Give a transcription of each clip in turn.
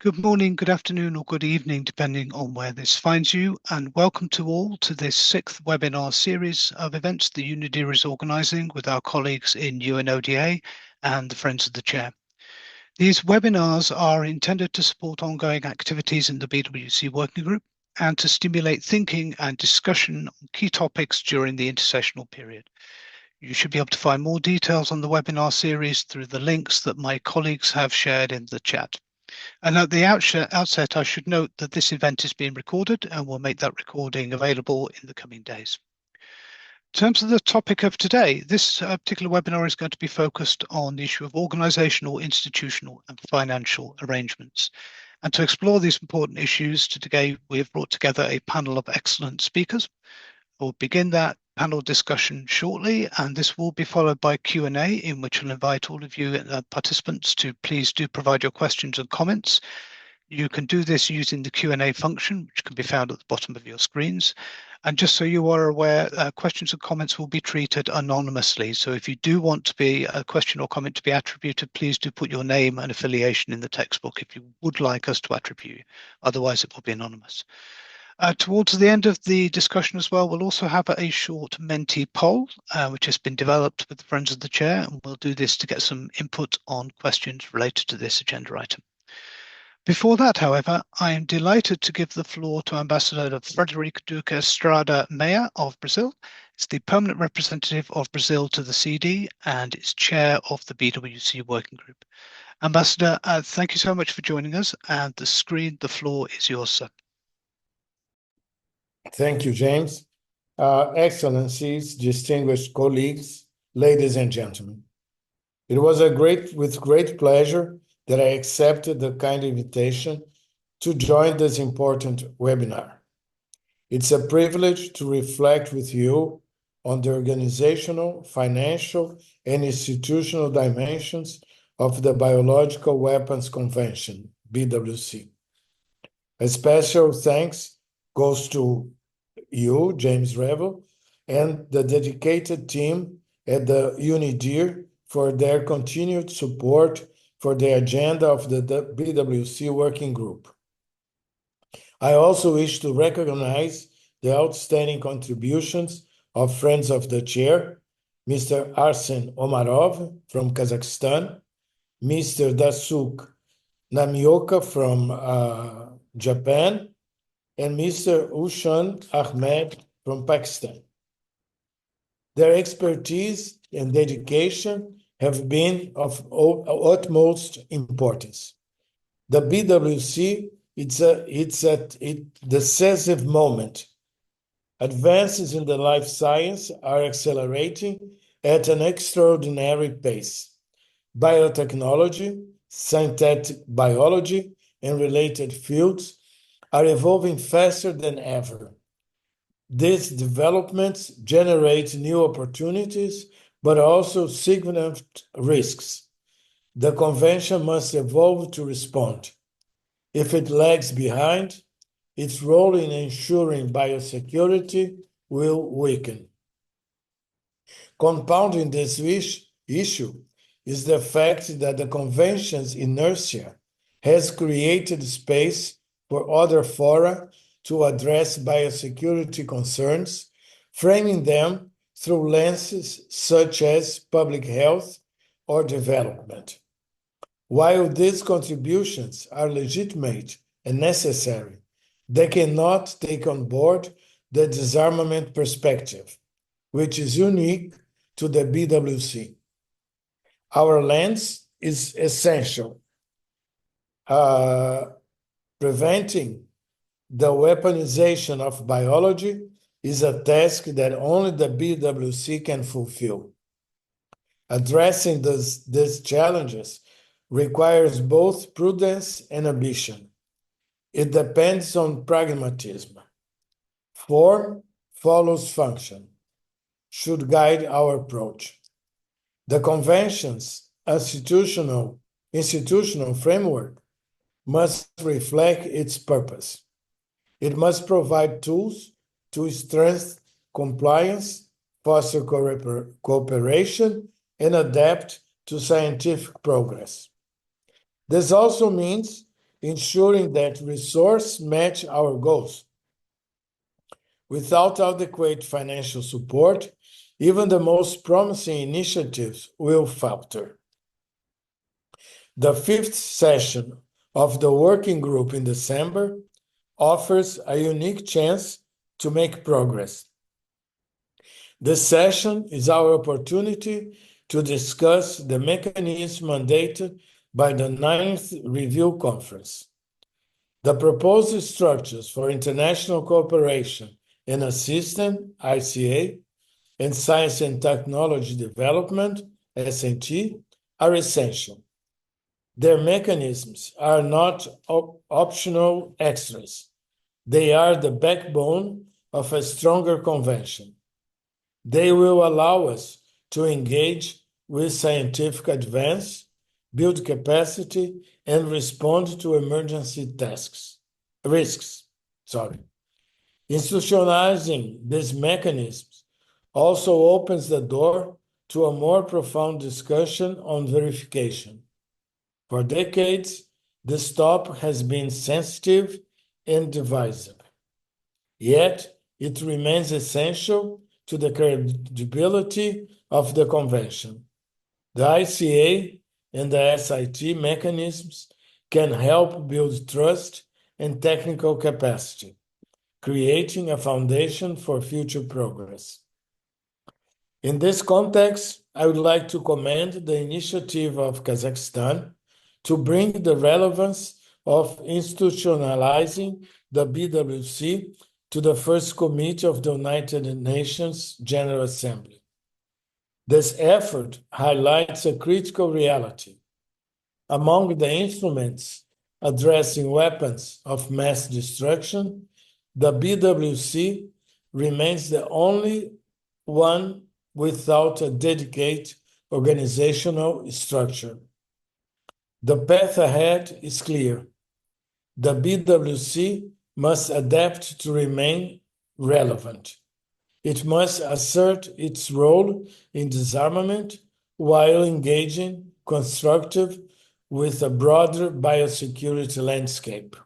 Good morning, good afternoon, or good evening, depending on where this finds you, and welcome to all to this sixth webinar series of events the UNIDIR is organising with our colleagues in UNODA and the Friends of the Chair. These webinars are intended to support ongoing activities in the BWC Working Group and to stimulate thinking and discussion on key topics during the intersessional period. You should be able to find more details on the webinar series through the links that my colleagues have shared in the chat. And at the outset, I should note that this event is being recorded and we'll make that recording available in the coming days. In terms of the topic of today, this particular webinar is going to be focused on the issue of organisational, institutional and financial arrangements. And to explore these important issues, today we have brought together a panel of excellent speakers. We'll begin that panel discussion shortly, and this will be followed by Q&A, in which I'll invite all of you participants to please do provide your questions and comments. You can do this using the Q&A function, which can be found at the bottom of your screens. And just so you are aware, questions and comments will be treated anonymously. So if you do want to be a question or comment to be attributed, please do put your name and affiliation in the textbook if you would like us to attribute you. Otherwise, it will be anonymous. Towards the end of the discussion as well, we'll also have a short Menti poll, which has been developed with the Friends of the Chair, and we'll do this to get some input on questions related to this agenda item. Before that, however, I am delighted to give the floor to Ambassador Frederico Duque Estrada Meia of Brazil. It's the permanent representative of Brazil to the CD and is chair of the BWC Working Group. Ambassador, thank you so much for joining us, and the floor is yours, sir. Thank you, James. Excellencies, distinguished colleagues, ladies and gentlemen. It was with great pleasure that I accepted the kind invitation to join this important webinar. It's a privilege to reflect with you on the organizational, financial, and institutional dimensions of the Biological Weapons Convention, BWC. A special thanks goes to you, James Revel, and the dedicated team at the UNIDIR for their continued support for the agenda of the BWC Working Group. I also wish to recognize the outstanding contributions of Friends of the Chair, Mr. Arsen Omarov from Kazakhstan, Mr. Dasuk Namioka from Japan, and Mr. Ushan Ahmed from Pakistan. Their expertise and dedication have been of utmost importance. The BWC, it's at a decisive moment. Advances in the life science are accelerating at an extraordinary pace. Biotechnology, synthetic biology, and related fields are evolving faster than ever. These developments generate new opportunities, but also significant risks. The convention must evolve to respond. If it lags behind, its role in ensuring biosecurity will weaken. Compounding this issue is the fact that the convention's inertia has created space for other fora to address biosecurity concerns, framing them through lenses such as public health or development. While these contributions are legitimate and necessary, they cannot take on board the disarmament perspective, which is unique to the BWC. Our lens is essential. Preventing the weaponization of biology is a task that only the BWC can fulfill. Addressing these challenges requires both prudence and ambition. It depends on pragmatism. Form follows function, should guide our approach. The convention's institutional framework must reflect its purpose. It must provide tools to strengthen compliance, foster cooperation, and adapt to scientific progress. This also means ensuring that resources match our goals. Without adequate financial support, even the most promising initiatives will falter. The fifth session of the working group in December offers a unique chance to make progress. This session is our opportunity to discuss the mechanism mandated by the 9th Review Conference. The proposed structures for international cooperation and assistance, ICA, and science and technology development, S&T, are essential. Their mechanisms are not optional extras. They are the backbone of a stronger convention. They will allow us to engage with scientific advance, build capacity, and respond to emergency risks. Institutionalizing these mechanisms also opens the door to a more profound discussion on verification. For decades, this topic has been sensitive and divisive. Yet, it remains essential to the credibility of the Convention. The ICA and the SIT mechanisms can help build trust and technical capacity, creating a foundation for future progress. In this context, I would like to commend the initiative of Kazakhstan to bring the relevance of institutionalizing the BWC to the first committee of the United Nations General Assembly. This effort highlights a critical reality. Among the instruments addressing weapons of mass destruction, the BWC remains the only one without a dedicated organizational structure. The path ahead is clear. The BWC must adapt to remain relevant. It must assert its role in disarmament while engaging constructive with a broader biosecurity landscape.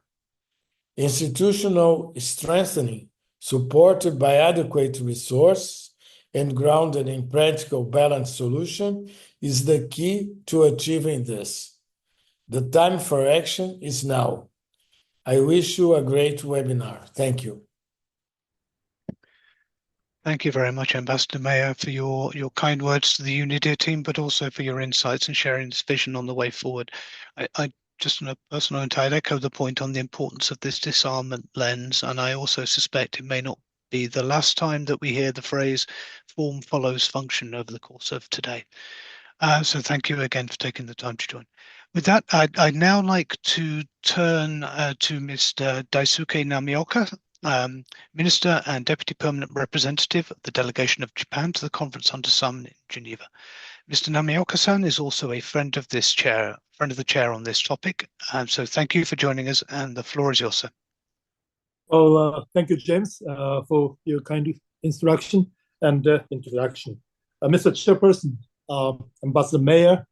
Institutional strengthening, supported by adequate resources and grounded in practical balanced solution, is the key to achieving this. The time for action is now. I wish you a great webinar. Thank you. Thank you very much, Ambassador Mayer, for your kind words to the UNIDIR team, but also for your insights and sharing this vision on the way forward. I just on a personal note, I'd echo the point on the importance of this disarmament lens, and I also suspect it may not be the last time that we hear the phrase form follows function over the course of today. So thank you again for taking the time to join. With that, I'd now like to turn to Mr. Daisuke Namioka, Minister and Deputy Permanent Representative of the Delegation of Japan to the Conference on Disarmament in Geneva. Mr. Namioka-san is also a friend of the chair on this topic. So thank you for joining us, and the floor is yours, sir. Well, thank you, James, for your kind instruction and introduction. Mr. Chairperson, Ambassador Mayer,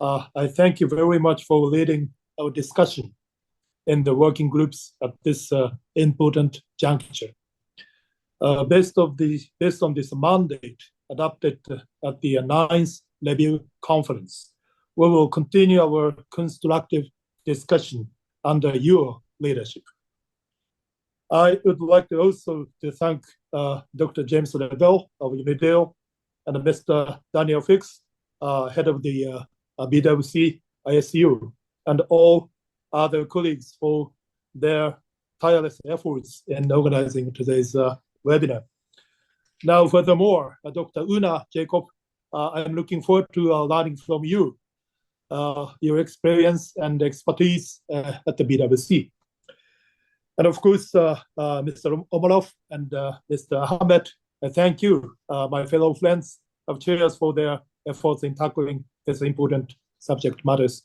I thank you very much for leading our discussion in the working groups at this important juncture. Based on this mandate adopted at the 9th Review Conference, we will continue our constructive discussion under your leadership. I would like to also thank Dr. James Lavelle of UNIDIR and Mr. Daniel Fix, head of the BWC ISU, and all other colleagues for their tireless efforts in organizing today's webinar. Now, furthermore, Dr. Una Jacob, I'm looking forward to learning from you, your experience and expertise at the BWC. And of course, Mr. Omarov and Mr. Ahmed, thank you, my fellow friends of chairs, for their efforts in tackling this important subject matters.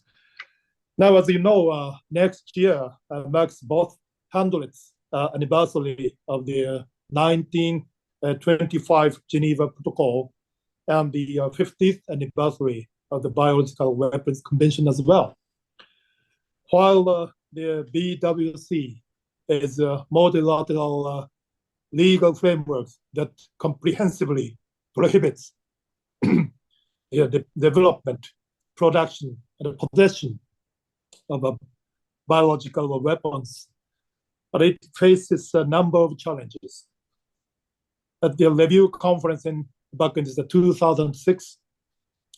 Now, as you know, next year marks both 100th anniversary of the 1925 Geneva Protocol and the 50th anniversary of the Biological Weapons Convention as well. While the BWC is a multilateral legal framework that comprehensively prohibits the development, production, and possession of biological weapons. But it faces a number of challenges. At the review conference back in 2006,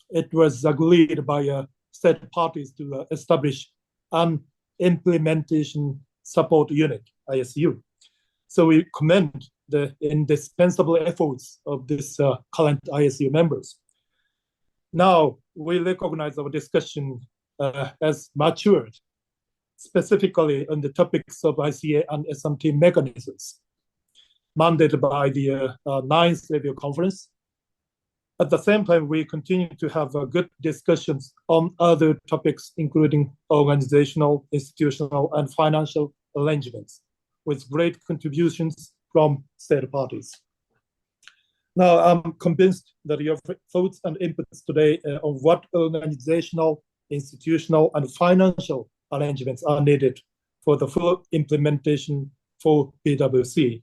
it was agreed by state parties to establish an implementation support unit, ISU. So we commend the indispensable efforts of this current ISU members. Now we recognize our discussion as matured, specifically on the topics of ICA and SMT mechanisms, mandated by the 9th review conference. At the same time, we continue to have good discussions on other topics, including organizational, institutional, and financial arrangements, with great contributions from state parties. Now, I'm convinced that your thoughts and inputs today on what organizational, institutional, and financial arrangements are needed for the full implementation for BWC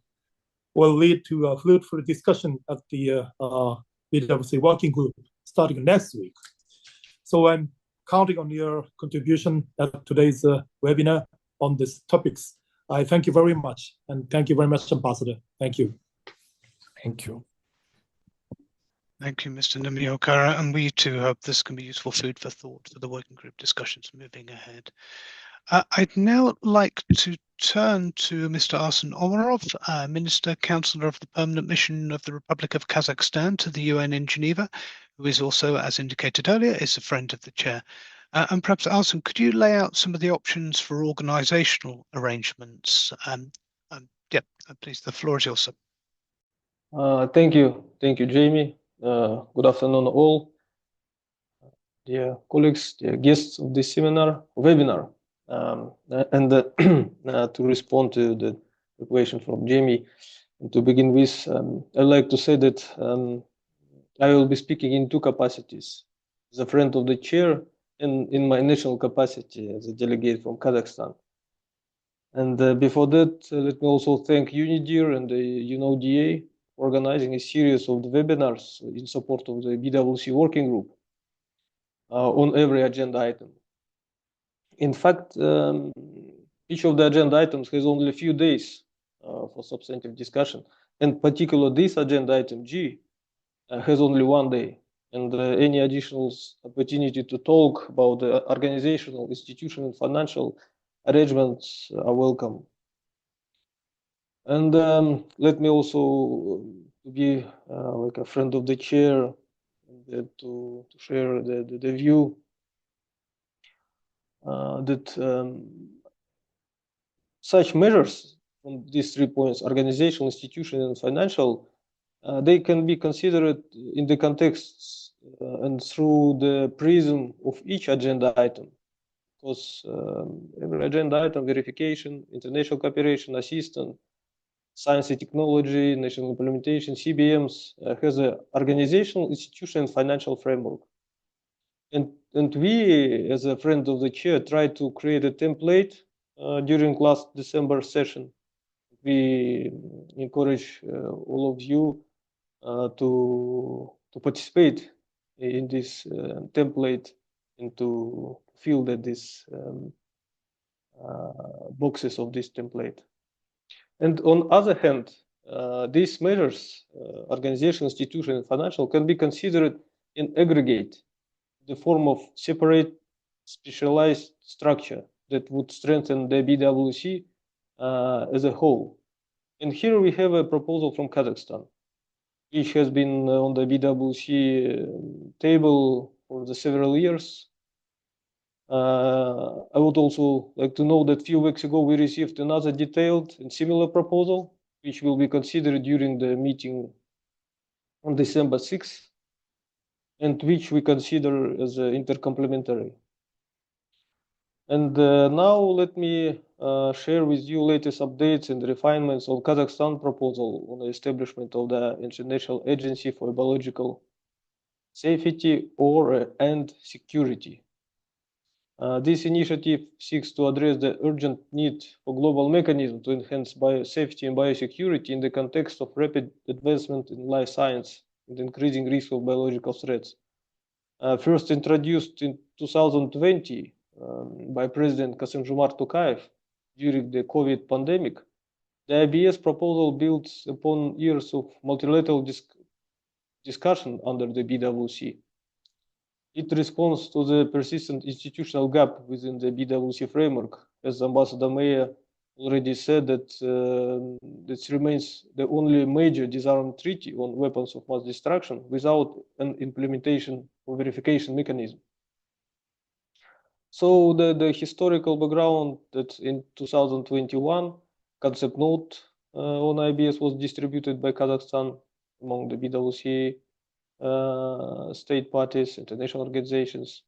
will lead to a fruitful discussion at the BWC working group starting next week. So I'm counting on your contribution at today's webinar on these topics. I thank you very much, and thank you very much, Ambassador. Thank you. Thank you. Thank you, Mr. Namiokara, and we too hope this can be useful food for thought for the working group discussions moving ahead. I'd now like to turn to Mr. Arsen Omarov, Minister, Counselor of the Permanent Mission of the Republic of Kazakhstan to the UN in Geneva, who is also, as indicated earlier, is a friend of the chair. And perhaps, Arsen, could you lay out some of the options for organisational arrangements? Please, the floor is yours, sir. Thank you, Jamie. Good afternoon, all. Dear colleagues, dear guests of this webinar. To respond to the question from Jamie, and to begin with, I'd like to say that I will be speaking in two capacities: as a friend of the chair and in my national capacity as a delegate from Kazakhstan. And before that, let me also thank UNIDIR and the UNODA for organizing a series of the webinars in support of the BWC working group on every agenda item. In fact, each of the agenda items has only a few days for substantive discussion, and particularly this agenda item G has only 1 day, and any additional opportunity to talk about the organizational, institutional, and financial arrangements are welcome. And let me also be like a friend of the chair and to share the view that such measures from these 3 points, organizational, institutional, and financial, they can be considered in the context and through the prism of each agenda item. Because every agenda item, verification, international cooperation, assistance, science and technology, national implementation, CBMs, has an organizational, institutional, and financial framework. And we, as a friend of the chair, tried to create a template during last December session. We encourage all of you to participate in this template and to fill these boxes of this template. And on the other hand, these measures, organization, institution, and financial, can be considered in aggregate, the form of separate specialized structure that would strengthen the BWC as a whole. And here we have a proposal from Kazakhstan, which has been on the BWC table for the several years. I would also like to know that a few weeks ago we received another detailed and similar proposal, which will be considered during the meeting on December 6th, and which we consider as intercomplementary. And now let me share with you latest updates and refinements on Kazakhstan proposal on the establishment of the International Agency for Biological Safety and Security. This initiative seeks to address the urgent need for global mechanism to enhance biosafety and biosecurity in the context of rapid advancement in life science and increasing risk of biological threats. First introduced in 2020 by President Kassym-Jomart Tokayev during the COVID pandemic, the IBS proposal builds upon years of multilateral discussion under the BWC. It responds to the persistent institutional gap within the BWC framework, as Ambassador Meyer already said that this remains the only major disarmament treaty on weapons of mass destruction without an implementation or verification mechanism. So the historical background that in 2021, concept note on IBS was distributed by Kazakhstan among the BWC state parties, international organizations.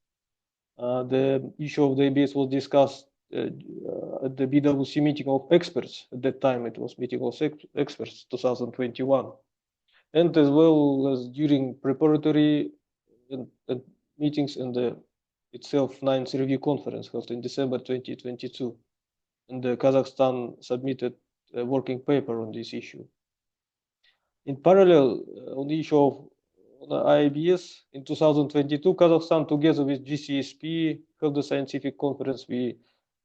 The issue of the IBS was discussed at the BWC meeting of experts. At that time, it was meeting of experts 2021, and as well as during preparatory and meetings in the itself 9th review conference held in December 2022, and Kazakhstan submitted a working paper on this issue. In parallel, on the issue of IBS in 2022, Kazakhstan, together with GCSP, held a scientific conference. We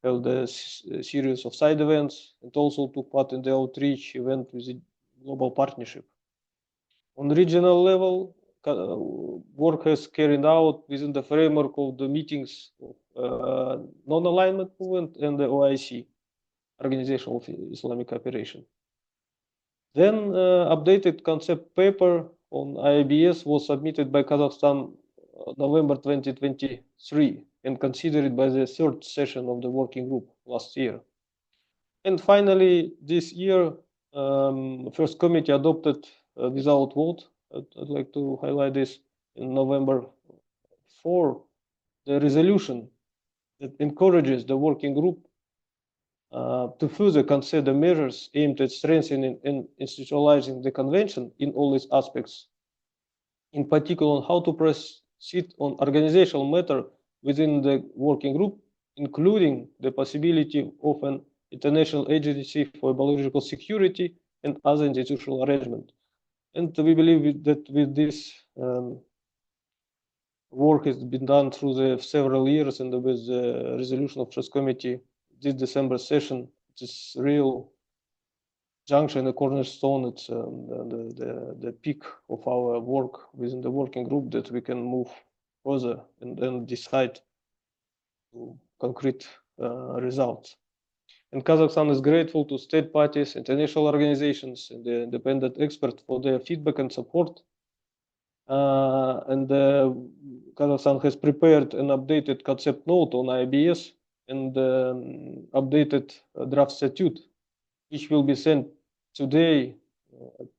held a series of side events and also took part in the outreach event with the global partnership. On regional level, work has carried out within the framework of the meetings of non-alignment movement and the OIC, Organization of Islamic Cooperation. Then updated concept paper on IBS was submitted by Kazakhstan November 2023 and considered by the third session of the working group last year. And finally, this year, first committee adopted without vote. I'd like to highlight this in November 4, the resolution that encourages the working group to further consider measures aimed at strengthening and institutionalizing the convention in all its aspects, in particular on how to proceed on organizational matter within the working group, including the possibility of an international agency for biological security and other institutional arrangement. And we believe that with this work has been done through the several years, and with the resolution of First Committee this December session, it is real junction, a cornerstone. It's the peak of our work within the working group that we can move further and then decide to concrete results. And Kazakhstan is grateful to state parties, international organizations, and the independent experts for their feedback and support. Kazakhstan has prepared an updated concept note on IBS and updated draft statute, which will be sent today,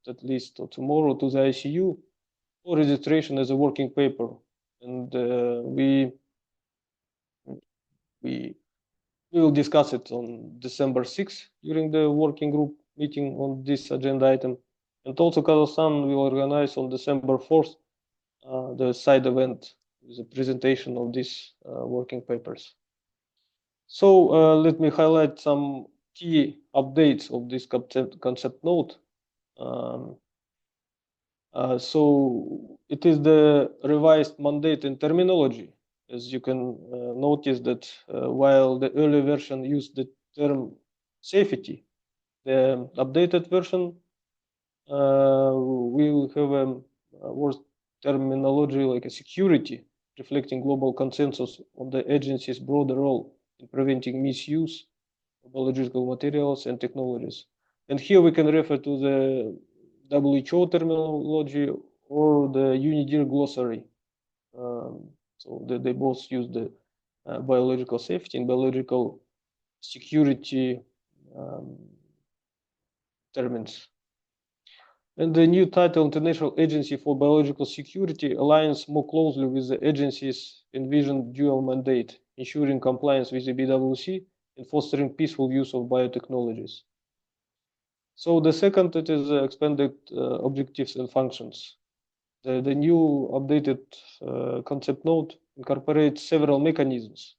at least, or tomorrow, to the ICU for registration as a working paper. And we will discuss it on December 6th during the working group meeting on this agenda item. And also Kazakhstan will organize on December 4th the side event with a presentation of these working papers. So let me highlight some key updates of this concept note. So it is the revised mandate and terminology. As you can notice that while the early version used the term safety, the updated version will have a worse terminology like a security, reflecting global consensus on the agency's broader role in preventing misuse of biological materials and technologies. And here we can refer to the WHO terminology or the UNIDIR glossary. So they both use the biological safety and biological security terms. And the new title, International Agency for Biological Security, aligns more closely with the agency's envisioned dual mandate, ensuring compliance with the BWC and fostering peaceful use of biotechnologies. So the second, it is expanded objectives and functions. The new updated concept note incorporates several mechanisms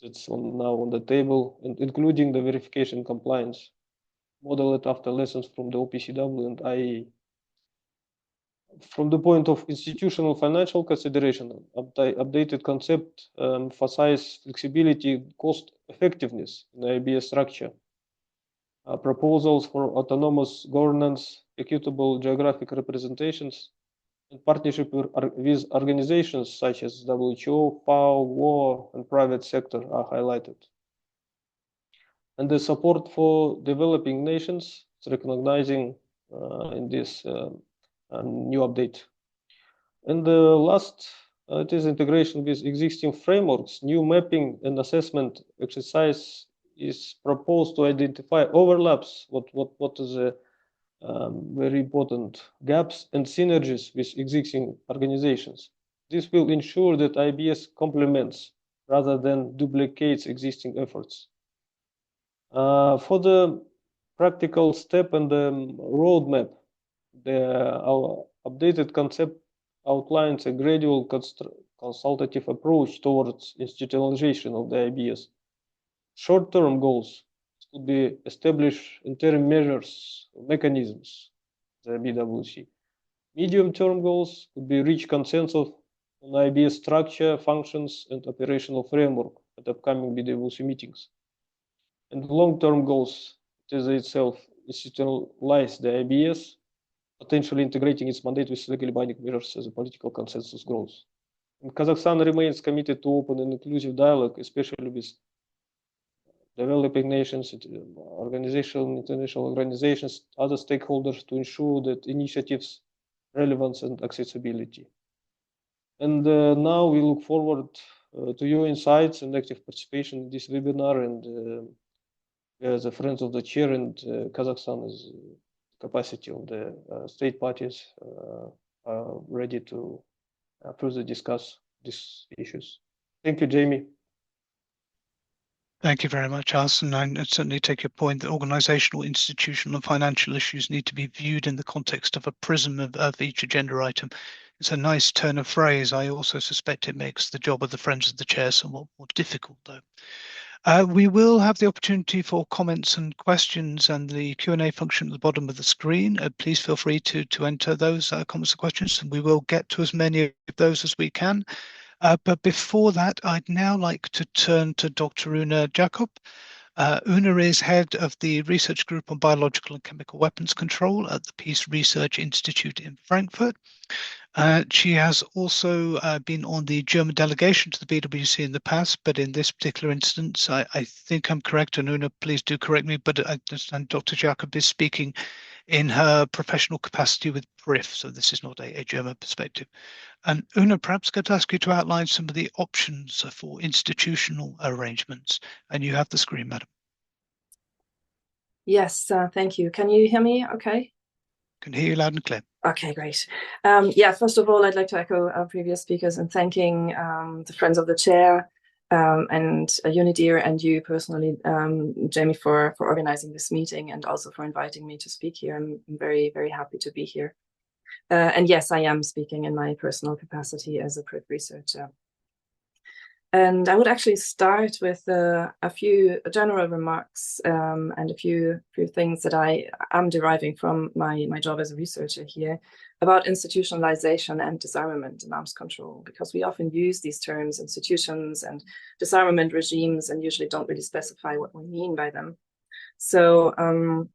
that's now on the table, and including the verification compliance, modeled after lessons from the OPCW and IAEA. From the point of institutional financial consideration, updated concept emphasize flexibility, cost effectiveness in the IBS structure. Proposals for autonomous governance, equitable geographic representations, and partnership with organizations such as WHO, FAO, WOA, and private sector are highlighted. And the support for developing nations is recognizing in this new update. And the last, it is integration with existing frameworks. New mapping and assessment exercise is proposed to identify overlaps, what is a very important gaps and synergies with existing organizations. This will ensure that IBS complements rather than duplicates existing efforts. For the practical step and the roadmap, our updated concept outlines a gradual consultative approach towards institutionalization of the IBS. Short-term goals could be establish interim measures, mechanisms, the BWC. Medium-term goals could be reach consensus on IBS structure, functions, and operational framework at upcoming BWC meetings. And long-term goals, it is itself institutionalize the IBS, potentially integrating its mandate with legally binding measures as a political consensus grows. And Kazakhstan remains committed to open and inclusive dialogue, especially with developing nations, international organizations, other stakeholders, to ensure that initiatives, relevance, and accessibility. And now we look forward to your insights and active participation in this webinar. And as a friends of the chair and Kazakhstan's capacity of the state parties are ready to further discuss these issues. Thank you, Jamie. Thank you very much, Alison. I certainly take your point that organizational, institutional, and financial issues need to be viewed in the context of a prism of each agenda item. It's a nice turn of phrase. I also suspect it makes the job of the Friends of the Chair somewhat more difficult, though. We will have the opportunity for comments and questions, and the Q&A function at the bottom of the screen. Please feel free to enter those comments and questions, and we will get to as many of those as we can. But before that, I'd now like to turn to Dr. Una Jakob. Una is head of the Research Group on Biological and Chemical Weapons Control at the Peace Research Institute in Frankfurt. She has also been on the German delegation to the BWC in the past, but in this particular instance, I think I'm correct, and Una, please do correct me, but I understand Dr. Jakob is speaking in her professional capacity with PRIF, so this is not a German perspective. And Una, perhaps could ask you to outline some of the options for institutional arrangements, and you have the screen, madam. Yes, thank you. Can you hear me okay? Can hear you loud and clear. Okay, great. Yeah, first of all, I'd like to echo our previous speakers in thanking the Friends of the Chair and UNIDIR and you personally, Jamie, for organizing this meeting and also for inviting me to speak here. I'm very, very happy to be here. And yes, I am speaking in my personal capacity as a PRIF researcher. And I would actually start with a few general remarks and a few things that I am deriving from my job as a researcher here about institutionalization and disarmament and arms control, because we often use these terms, institutions and disarmament regimes, and usually don't really specify what we mean by them. So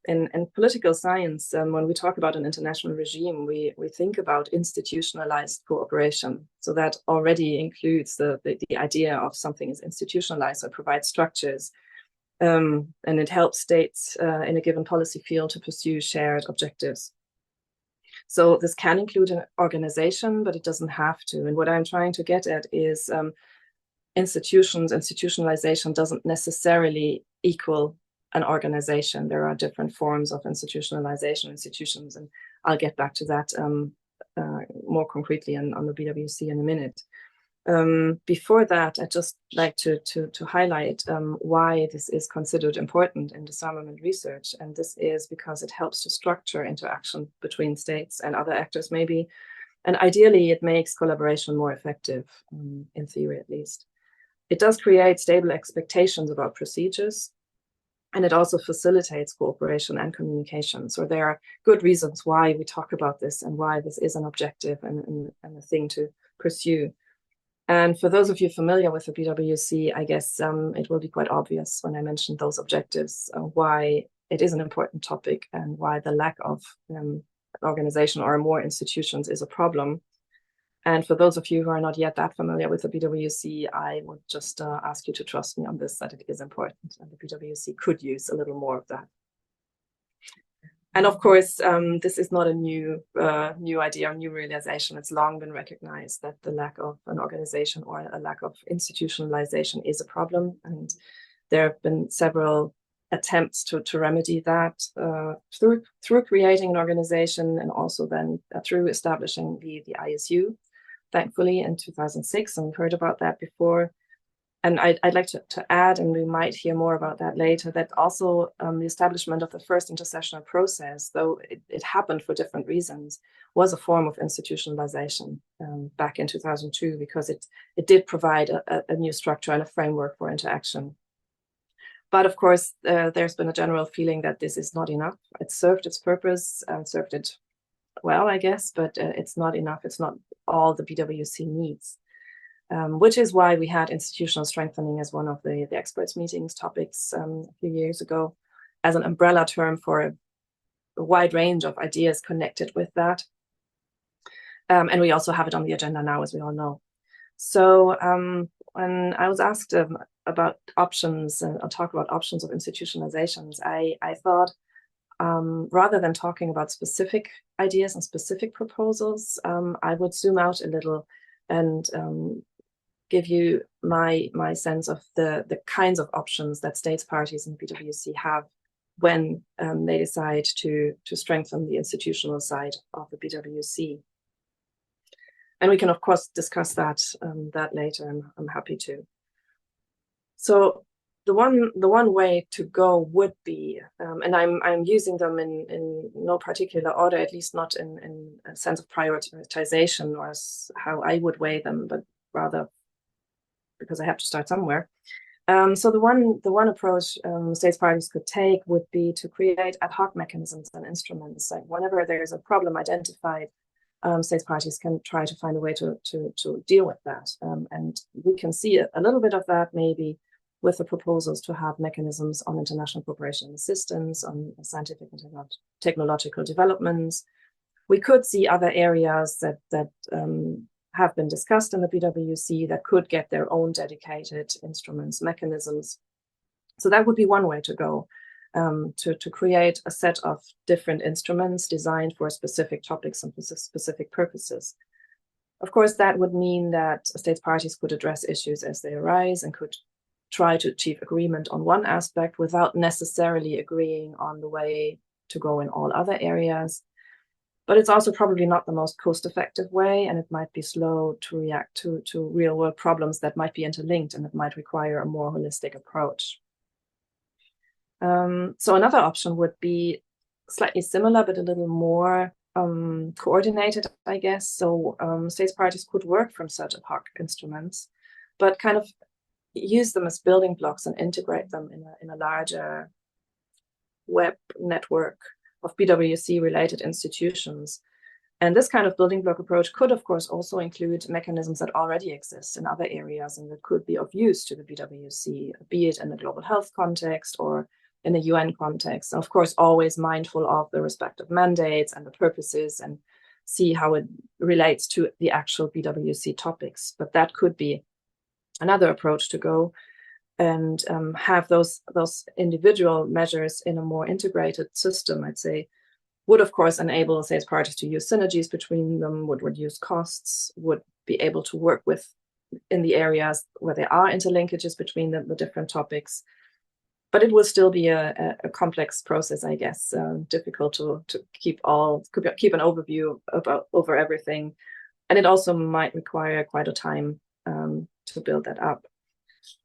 in political science, when we talk about an international regime, we think about institutionalized cooperation. So that already includes the idea of something is institutionalized or provides structures. And it helps states in a given policy field to pursue shared objectives. So this can include an organization, but it doesn't have to. And what I'm trying to get at is institutionalization doesn't necessarily equal an organization. There are different forms of institutionalization institutions, and I'll get back to that more concretely on the BWC in a minute. Before that, I'd just like to highlight why this is considered important in disarmament research, and this is because it helps to structure interaction between states and other actors maybe, and ideally it makes collaboration more effective, in theory at least. it does create stable expectations about procedures, and it also facilitates cooperation and communication. So there are good reasons why we talk about this and why this is an objective and a thing to pursue. And for those of you familiar with the BWC, I guess it will be quite obvious when I mention those objectives, why it is an important topic and why the lack of an organization or more institutions is a problem. And for those of you who are not yet that familiar with the BWC, I would just ask you to trust me on this, that it is important, and the BWC could use a little more of that. And of course, this is not a new idea or new realization. It's long been recognized that the lack of an organization or a lack of institutionalization is a problem. And there have been several attempts to remedy that through creating an organization, and also then through establishing the ISU, thankfully, in 2006. And we've heard about that before. And I'd like to add, and we might hear more about that later, that also the establishment of the first intersessional process, though it happened for different reasons, was a form of institutionalization back in 2002, because it did provide a new structure and a framework for interaction. But of course, there's been a general feeling that this is not enough. It served its purpose, served it well, I guess, but it's not enough. It's not all the BWC needs. Which is why we had institutional strengthening as one of the experts meetings topics a few years ago, as an umbrella term for a wide range of ideas connected with that. And we also have it on the agenda now, as we all know. So when I was asked about options, and I'll talk about options of institutionalizations, I thought, rather than talking about specific ideas and specific proposals, I would zoom out a little and give you my sense of the kinds of options that states parties and BWC have when they decide to strengthen the institutional side of the BWC. And we can, of course, discuss that later, and I'm happy to. So the one way to go would be, and I'm using them in no particular order, at least not in a sense of prioritization or how I would weigh them, but rather because I have to start somewhere. So the one approach states parties could take would be to create ad hoc mechanisms and instruments. Like whenever there's a problem identified, states parties can try to find a way to deal with that. And we can see a little bit of that maybe with the proposals to have mechanisms on international cooperation and assistance, on scientific and technological developments. We could see other areas that have been discussed in the BWC that could get their own dedicated instruments, mechanisms. So that would be one way to go, to create a set of different instruments designed for specific topics and specific purposes. Of course, that would mean that states parties could address issues as they arise and could try to achieve agreement on one aspect without necessarily agreeing on the way to go in all other areas. But it's also probably not the most cost-effective way, and it might be slow to react to real-world problems that might be interlinked, and it might require a more holistic approach. So another option would be slightly similar, but a little more coordinated, I guess. So states parties could work from such ad hoc instruments, but kind of use them as building blocks and integrate them in a larger web network of BWC-related institutions. And this kind of building block approach could, of course, also include mechanisms that already exist in other areas and that could be of use to the BWC, be it in the global health context or in the UN context. And of course, always mindful of the respective mandates and the purposes, and see how it relates to the actual BWC topics. But that could be another approach to go, and have those individual measures in a more integrated system, I'd say, would of course enable states parties to use synergies between them, would reduce costs, would be able to work with in the areas where there are interlinkages between the different topics. But it will still be a complex process, I guess, difficult to keep an overview over everything. And it also might require quite a time to build that up.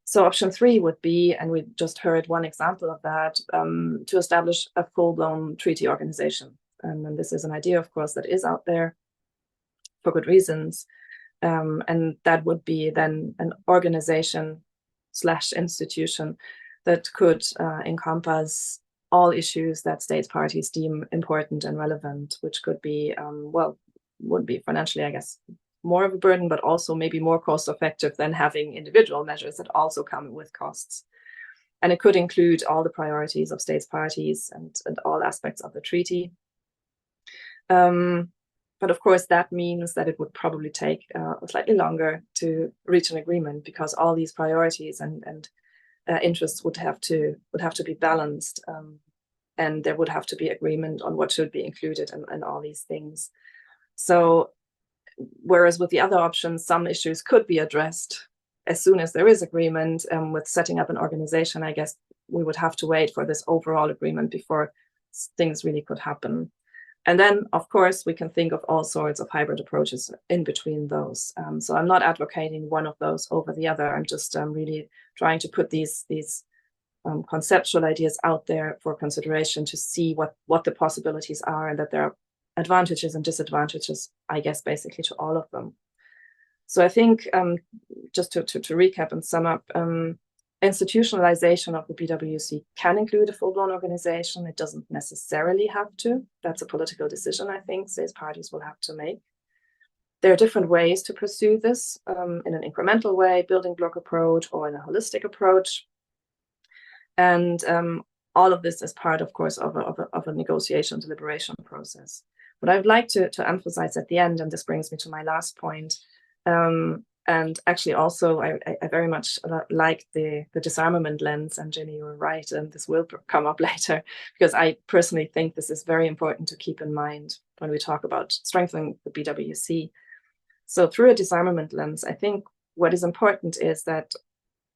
So option 3 would be, and we just heard one example of that, to establish a full-blown treaty organization. And this is an idea, of course, that is out there for good reasons. And that would be then an organization slash institution that could encompass all issues that states parties deem important and relevant, which could be, would be financially, I guess, more of a burden, but also maybe more cost effective than having individual measures that also come with costs. And it could include all the priorities of states parties and all aspects of the treaty. But of course, that means that it would probably take slightly longer to reach an agreement, because all these priorities and interests would have to be balanced, and there would have to be agreement on what should be included and all these things. So, whereas with the other options, some issues could be addressed as soon as there is agreement. With setting up an organization, I guess we would have to wait for this overall agreement before things really could happen. And then, of course, we can think of all sorts of hybrid approaches in between those. So I'm not advocating one of those over the other. I'm just really trying to put these conceptual ideas out there for consideration to see what the possibilities are, and that there are advantages and disadvantages, I guess, basically to all of them. So I think, just to recap and sum up, institutionalization of the BWC can include a full-blown organization. It doesn't necessarily have to. That's a political decision, I think, states parties will have to make. There are different ways to pursue this, in an incremental way, building block approach, or in a holistic approach. And all of this is part, of course, of a negotiation deliberation process. What I would like to emphasize at the end, and this brings me to my last point, and actually also I very much like the disarmament lens, and Jenny, you were right, and this will come up later, because I personally think this is very important to keep in mind when we talk about strengthening the BWC. So through a disarmament lens, I think what is important is that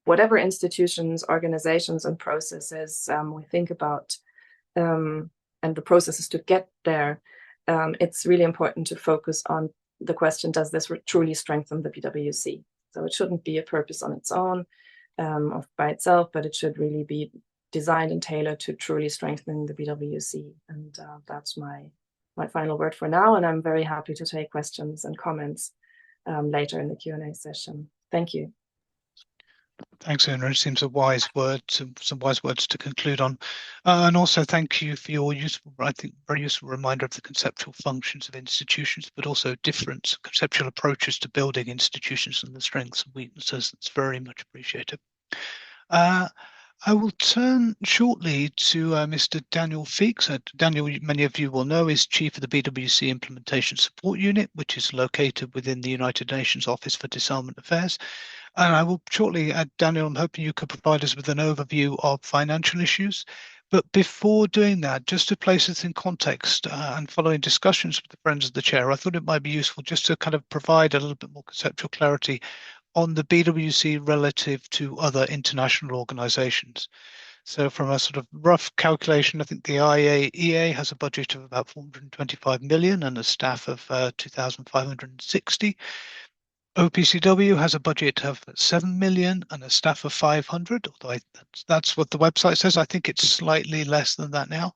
whatever institutions, organizations, and processes we think about, and the processes to get there, it's really important to focus on the question, does this truly strengthen the BWC? So it shouldn't be a purpose on its own or by itself, but it should really be designed and tailored to truly strengthening the BWC. And that's my final word for now. And I'm very happy to take questions and comments later in the Q&A session. Thank you. Thanks, Una. It seems a wise word, some wise words to conclude on. And also thank you for your useful, I think, very useful reminder of the conceptual functions of institutions, but also different conceptual approaches to building institutions and the strengths and weaknesses. That's very much appreciated. I will turn shortly to Mr. Daniel Feeks. Daniel, many of you will know, is Chief of the BWC Implementation Support Unit, which is located within the United Nations Office for Disarmament Affairs. And I will shortly add, Daniel, I'm hoping you could provide us with an overview of financial issues. But before doing that, just to place this in context and following discussions with the Friends of the Chair, I thought it might be useful just to kind of provide a little bit more conceptual clarity on the BWC relative to other international organizations. So from a sort of rough calculation, I think the IAEA has a budget of about 425 million and a staff of 2,560. OPCW has a budget of 7 million and a staff of 500, although that's what the website says. I think it's slightly less than that now.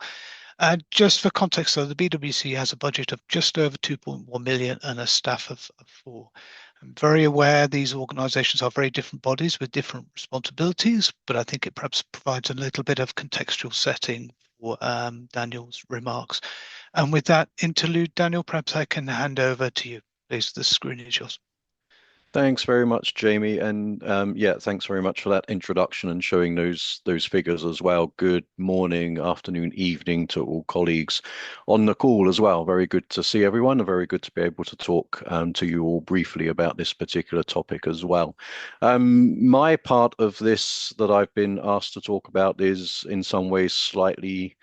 Just for context, though, the BWC has a budget of just over 2.1 million and a staff of 4. I'm very aware these organizations are very different bodies with different responsibilities, but I think it perhaps provides a little bit of contextual setting for Daniel's remarks. And with that interlude, Daniel, perhaps I can hand over to you. Please, the screen is yours. Thanks very much, Jamie, and yeah, thanks very much for that introduction and showing those figures as well. Good morning, afternoon, evening to all colleagues on the call as well. Very good to see everyone, and very good to be able to talk to you all briefly about this particular topic as well. My part of this that I've been asked to talk about is in some ways slightly,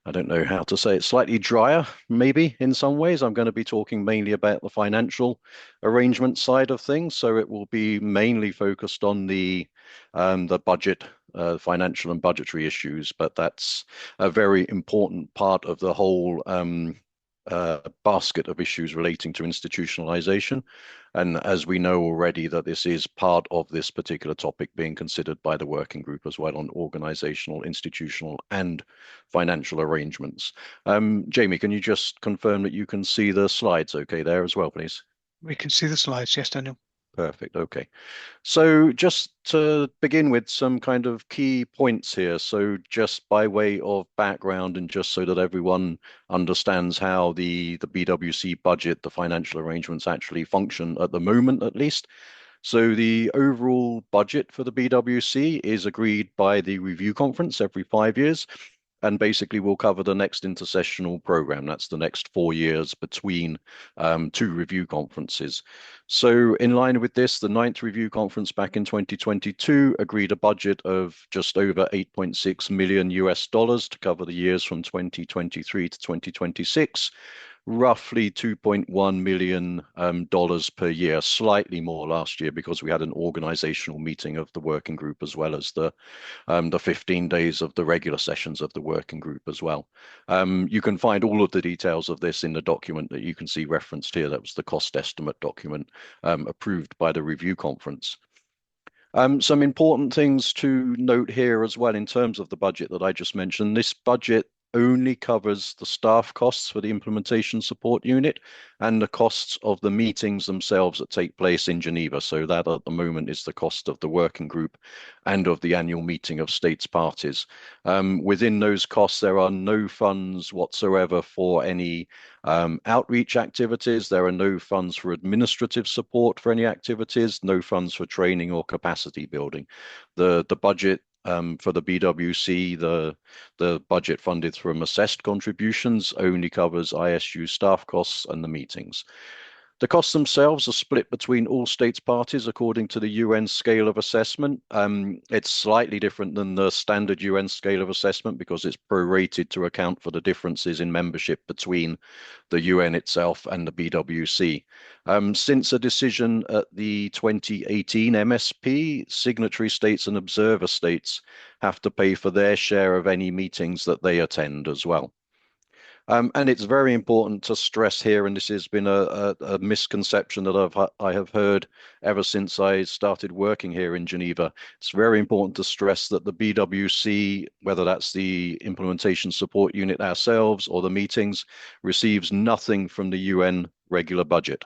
I don't know how to say it, slightly drier, maybe in some ways. I'm going to be talking mainly about the financial arrangement side of things. So it will be mainly focused on the budget, financial and budgetary issues, but that's a very important part of the whole basket of issues relating to institutionalization. And as we know already, that this is part of this particular topic being considered by the working group as well on organizational, institutional, and financial arrangements. Jamie, can you just confirm that you can see the slides okay there as well, please? We can see the slides, yes, Daniel. Perfect. Okay. So just to begin with some kind of key points here. So just by way of background and just so that everyone understands how the BWC budget, the financial arrangements actually function at the moment, at least. So the overall budget for the BWC is agreed by the review conference every 5 years. And basically will cover the next intersessional program. That's the next 4 years between two review conferences. So in line with this, the 9th review conference back in 2022 agreed a budget of just over 8.6 million US dollars to cover the years from 2023 to 2026. Roughly $2.1 million per year, slightly more last year because we had an organizational meeting of the working group as well as the 15 days of the regular sessions of the working group as well. You can find all of the details of this in the document that you can see referenced here. That was the cost estimate document approved by the review conference. Some important things to note here as well in terms of the budget that I just mentioned. This budget only covers the staff costs for the implementation support unit and the costs of the meetings themselves that take place in Geneva. So that at the moment is the cost of the working group and of the annual meeting of states parties. Within those costs, there are no funds whatsoever for any outreach activities. There are no funds for administrative support for any activities, no funds for training or capacity building. The budget for the BWC, the budget funded from assessed contributions only covers ISU staff costs and the meetings. The costs themselves are split between all states parties according to the UN scale of assessment. It's slightly different than the standard UN scale of assessment because it's prorated to account for the differences in membership between the UN itself and the BWC. Since a decision at the 2018 MSP, signatory states and observer states have to pay for their share of any meetings that they attend as well. And it's very important to stress here, and this has been a misconception that I have heard ever since I started working here in Geneva. It's very important to stress that the BWC, whether that's the implementation support unit ourselves or the meetings, receives nothing from the UN regular budget.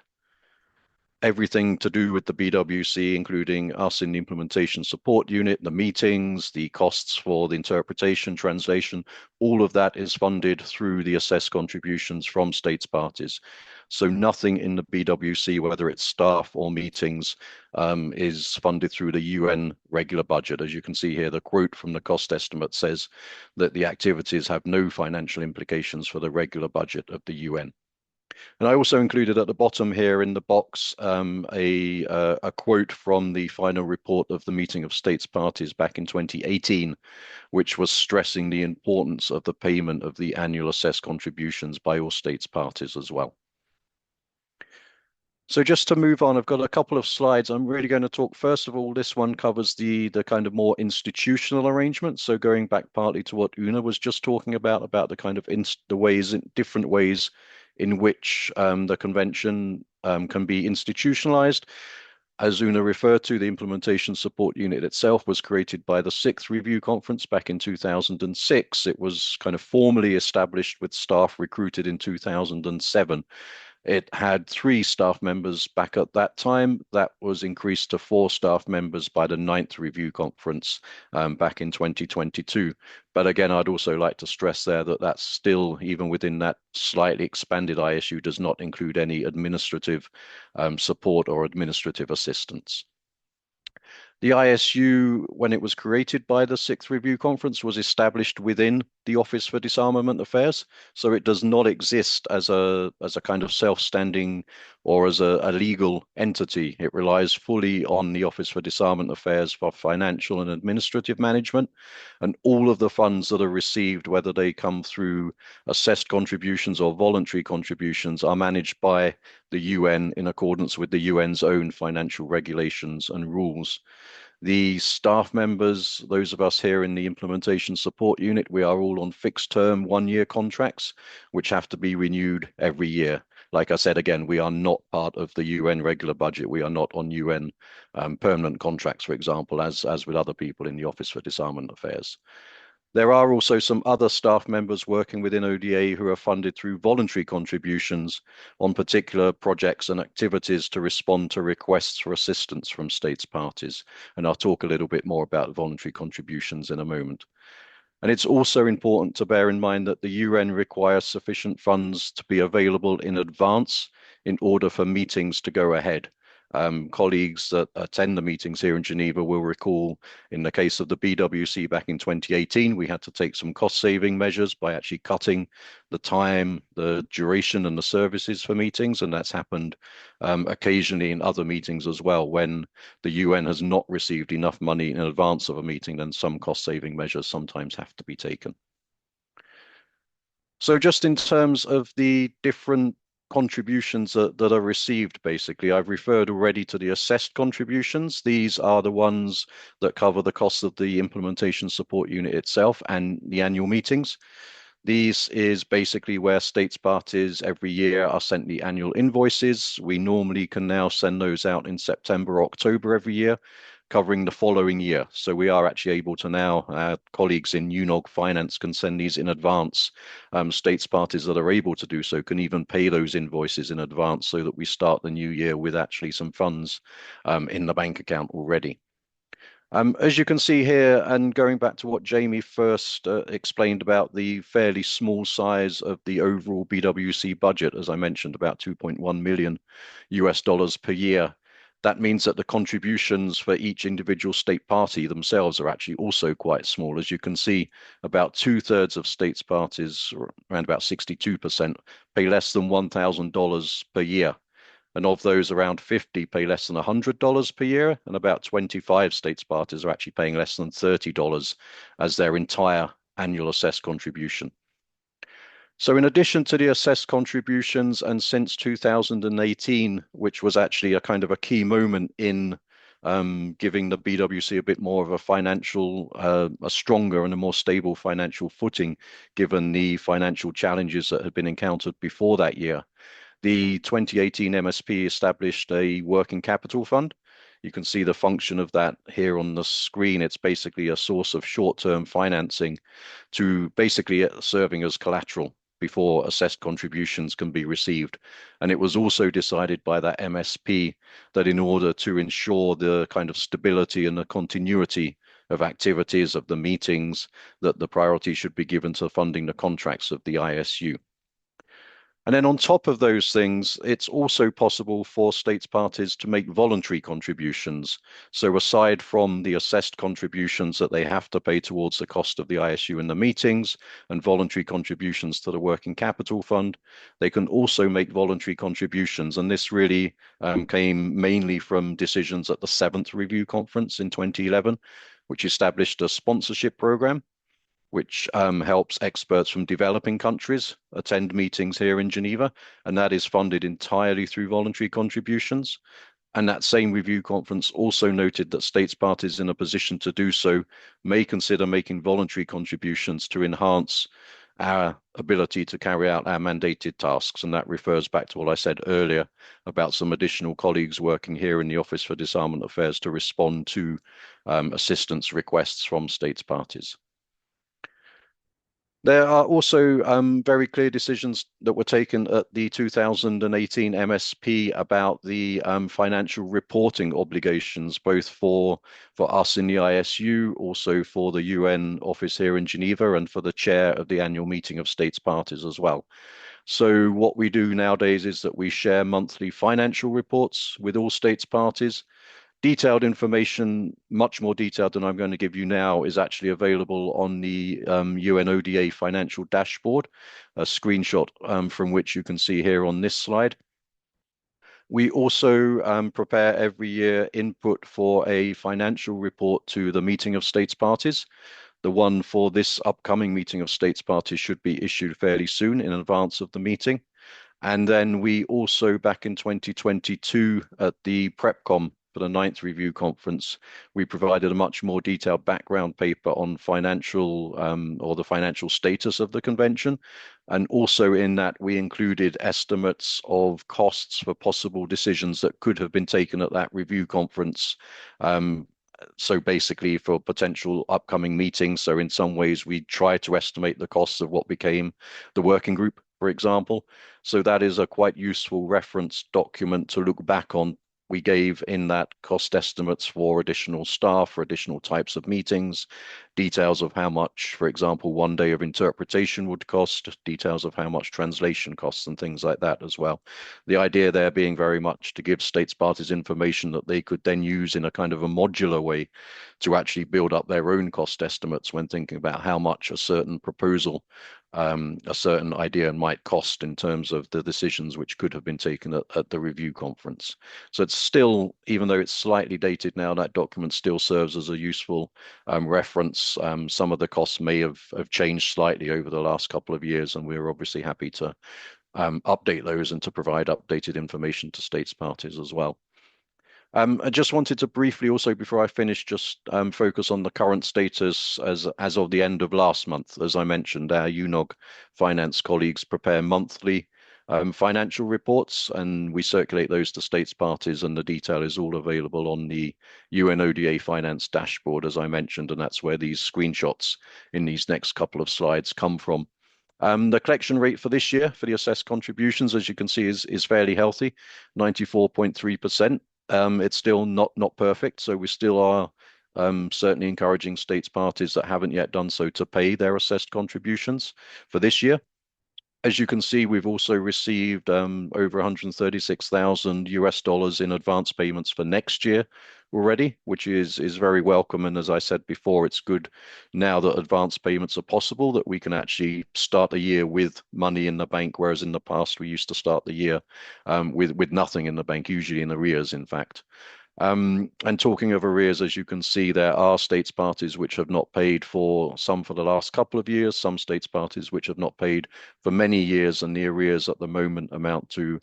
Everything to do with the BWC, including us in the implementation support unit, the meetings, the costs for the interpretation, translation, all of that is funded through the assessed contributions from states parties. So nothing in the BWC, whether it's staff or meetings, is funded through the UN regular budget. As you can see here, the quote from the cost estimate says that the activities have no financial implications for the regular budget of the UN. And I also included at the bottom here in the box a quote from the final report of the meeting of states parties back in 2018, which was stressing the importance of the payment of the annual assessed contributions by all states parties as well. So just to move on, I've got a couple of slides. I'm really going to talk, first of all, this one covers the kind of more institutional arrangements. So going back partly to what Una was just talking about the kind of different ways in which the convention can be institutionalized. As Una referred to, the implementation support unit itself was created by the 6th review conference back in 2006. It was kind of formally established with staff recruited in 2007. It had 3 staff members back at that time. That was increased to 4 staff members by the 9th review conference back in 2022. But again, I'd also like to stress there that that's still, even within that slightly expanded ISU, does not include any administrative support or administrative assistance. The ISU, when it was created by the 6th Review Conference, was established within the Office for Disarmament Affairs. So it does not exist as a kind of self-standing or as a legal entity. It relies fully on the Office for Disarmament Affairs for financial and administrative management. And all of the funds that are received, whether they come through assessed contributions or voluntary contributions, are managed by the UN in accordance with the UN's own financial regulations and rules. The staff members, those of us here in the implementation support unit, we are all on fixed term 1-year contracts, which have to be renewed every year. Like I said, again, we are not part of the UN regular budget. We are not on UN permanent contracts, for example, as with other people in the Office for Disarmament Affairs. There are also some other staff members working within ODA who are funded through voluntary contributions on particular projects and activities to respond to requests for assistance from states parties. And I'll talk a little bit more about voluntary contributions in a moment. And it's also important to bear in mind that the UN requires sufficient funds to be available in advance in order for meetings to go ahead. Colleagues that attend the meetings here in Geneva will recall in the case of the BWC back in 2018, we had to take some cost saving measures by actually cutting the time, the duration and the services for meetings. And that's happened occasionally in other meetings as well. When the UN has not received enough money in advance of a meeting, then some cost saving measures sometimes have to be taken. So just in terms of the different contributions that are received, basically, I've referred already to the assessed contributions. These are the ones that cover the cost of the implementation support unit itself and the annual meetings. These is basically where states parties every year are sent the annual invoices. We normally can now send those out in September or October every year, covering the following year. So we are actually able to now, our colleagues in UNOG Finance can send these in advance. States parties that are able to do so can even pay those invoices in advance so that we start the new year with actually some funds in the bank account already. As you can see here, and going back to what Jamie first explained about the fairly small size of the overall BWC budget, as I mentioned, about 2.1 million US dollars per year, that means that the contributions for each individual state party themselves are actually also quite small. As you can see, about 2/3 of states parties, around about 62%, pay less than $1,000 per year. And of those, around 50 pay less than $100 per year, and about 25 states parties are actually paying less than $30 as their entire annual assessed contribution. So in addition to the assessed contributions, and since 2018, which was actually a kind of a key moment in giving the BWC a bit more of a financial, a stronger and a more stable financial footing, given the financial challenges that had been encountered before that year, the 2018 MSP established a working capital fund. You can see the function of that here on the screen. It's basically a source of short-term financing to basically serving as collateral before assessed contributions can be received. And it was also decided by that MSP that in order to ensure the kind of stability and the continuity of activities of the meetings, that the priority should be given to funding the contracts of the ISU. And then on top of those things, it's also possible for states parties to make voluntary contributions. So aside from the assessed contributions that they have to pay towards the cost of the ISU in the meetings and voluntary contributions to the working capital fund, they can also make voluntary contributions. And this really came mainly from decisions at the 7th Review Conference in 2011, which established a sponsorship program which helps experts from developing countries attend meetings here in Geneva, and that is funded entirely through voluntary contributions. And that same review conference also noted that states parties in a position to do so may consider making voluntary contributions to enhance our ability to carry out our mandated tasks. And that refers back to what I said earlier about some additional colleagues working here in the Office for Disarmament Affairs to respond to assistance requests from states parties. There are also very clear decisions that were taken at the 2018 MSP about the financial reporting obligations, both for us in the ISU, also for the UN office here in Geneva, and for the chair of the annual meeting of states parties as well. So what we do nowadays is that we share monthly financial reports with all states parties. Detailed information, much more detailed than I'm going to give you now, is actually available on the UNODA financial dashboard, a screenshot from which you can see here on this slide. We also prepare every year input for a financial report to the meeting of states parties. The one for this upcoming meeting of states parties should be issued fairly soon in advance of the meeting. And then we also, back in 2022 at the PrepCom, for the 9th Review Conference, we provided a much more detailed background paper on financial or the financial status of the convention. And also in that, we included estimates of costs for possible decisions that could have been taken at that review conference So basically for potential upcoming meetings. So in some ways we try to estimate the costs of what became the working group, for example. So that is a quite useful reference document to look back on. We gave in that cost estimates for additional staff, for additional types of meetings, details of how much, for example, 1 day of interpretation would cost, details of how much translation costs and things like that as well. The idea there being very much to give states parties information that they could then use in a kind of a modular way to actually build up their own cost estimates when thinking about how much a certain proposal, a certain idea might cost in terms of the decisions which could have been taken at the review conference. So it's still, even though it's slightly dated now, that document still serves as a useful reference. Some of the costs may have changed slightly over the last couple of years, and we're obviously happy to update those and to provide updated information to states parties as well. I just wanted to briefly also, before I finish, just focus on the current status as of the end of last month. As I mentioned, our UNOG finance colleagues prepare monthly financial reports, and we circulate those to states parties, and the detail is all available on the UNODA finance dashboard, as I mentioned, and that's where these screenshots in these next couple of slides come from. The collection rate for this year for the assessed contributions, as you can see, is fairly healthy, 94.3%. It's still not perfect, so we still are certainly encouraging states parties that haven't yet done so to pay their assessed contributions for this year. As you can see, we've also received over 136,000 US dollars in advance payments for next year already, which is very welcome. And as I said before, it's good now that advance payments are possible, that we can actually start the year with money in the bank, whereas in the past we used to start the year with nothing in the bank, usually in arrears, in fact. And talking of arrears, as you can see, there are states parties which have not paid for the last couple of years, some states parties which have not paid for many years, and the arrears at the moment amount to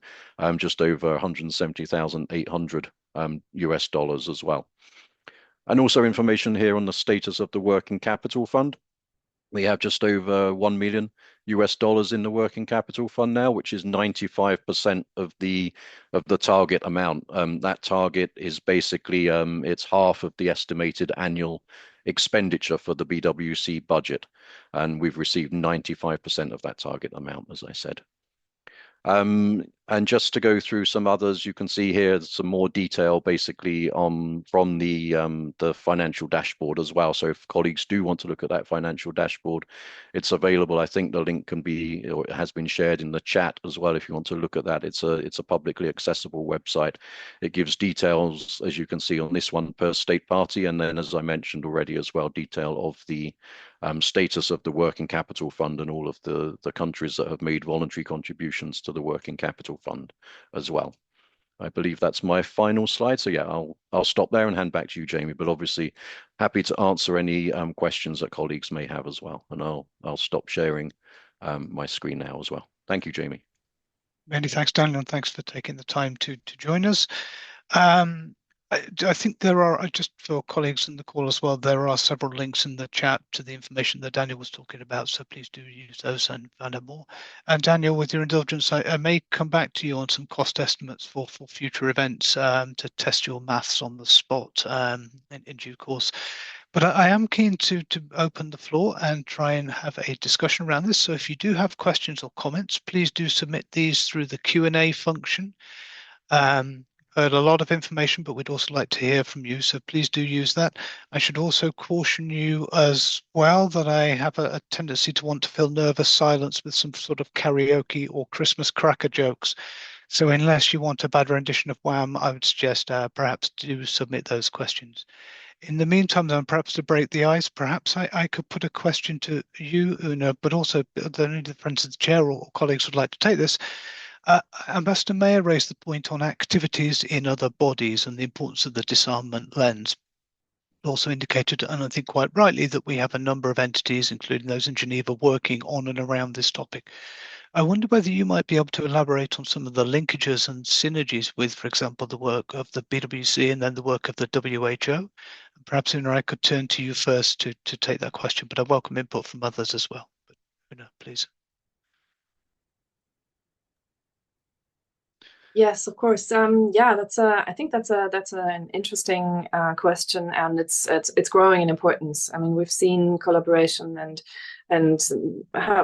just over 170,800 US dollars as well. And also information here on the status of the working capital fund. We have just over 1 million US dollars in the working capital fund now, which is 95% of the target amount. That target is basically it's half of the estimated annual expenditure for the BWC budget, and we've received 95% of that target amount, as I said. And just to go through some others, you can see here some more detail basically from the financial dashboard as well. So if colleagues do want to look at that financial dashboard, it's available. I think the link can be, or it has been shared in the chat as well. If you want to look at that, it's a publicly accessible website. It gives details, as you can see on this one, per state party, and then, as I mentioned already as well, detail of the status of the working capital fund and all of the countries that have made voluntary contributions to the working capital fund as well. I believe that's my final slide. So yeah, I'll stop there and hand back to you, Jamie, but obviously happy to answer any questions that colleagues may have as well. And I'll stop sharing my screen now as well. Thank you, Jamie. Many thanks, Daniel, and thanks for taking the time to join us. I think there are, just for colleagues in the call as well, there are several links in the chat to the information that Daniel was talking about, so please do use those and find out more. And Daniel, with your indulgence, I may come back to you on some cost estimates for future events to test your maths on the spot in due course. But I am keen to open the floor and try and have a discussion around this. So if you do have questions or comments, please do submit these through the Q&A function. Heard a lot of information, but we'd also like to hear from you, so please do use that. I should also caution you as well that I have a tendency to want to fill nervous silence with some sort of karaoke or Christmas cracker jokes. So unless you want a bad rendition of Wham, I would suggest perhaps do submit those questions. In the meantime, then, perhaps to break the ice, perhaps I could put a question to you, Una, but also the friends of the chair or colleagues would like to take this. Ambassador Mayer raised the point on activities in other bodies and the importance of the disarmament lens. Also indicated, and I think quite rightly, that we have a number of entities, including those in Geneva, working on and around this topic. I wonder whether you might be able to elaborate on some of the linkages and synergies with, for example, the work of the BWC and then the work of the WHO. And perhaps, Una, I could turn to you first to take that question, but I welcome input from others as well. But, Una, please. Yes, of course. Yeah, I think that's an interesting question, and it's growing in importance. I mean, we've seen collaboration and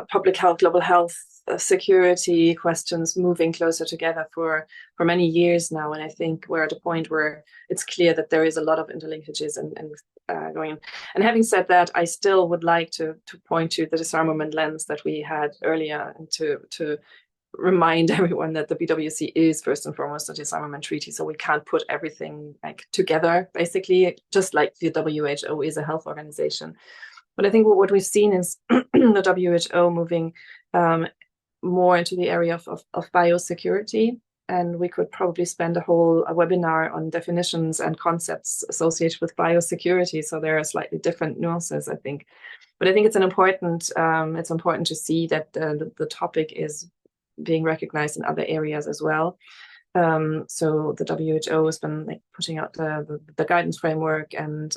public health, global health, security questions moving closer together for many years now, and I think we're at a point where it's clear that there is a lot of interlinkages and going on. And having said that, I still would like to point to the disarmament lens that we had earlier, and to remind everyone that the BWC is first and foremost a disarmament treaty, so we can't put everything like together, basically, just like the WHO is a health organization. But I think what we've seen is the WHO moving more into the area of biosecurity, and we could probably spend a webinar on definitions and concepts associated with biosecurity, so there are slightly different nuances, I think. But I think it's important to see that the topic is being recognized in other areas as well. So the WHO has been like putting out the guidance framework and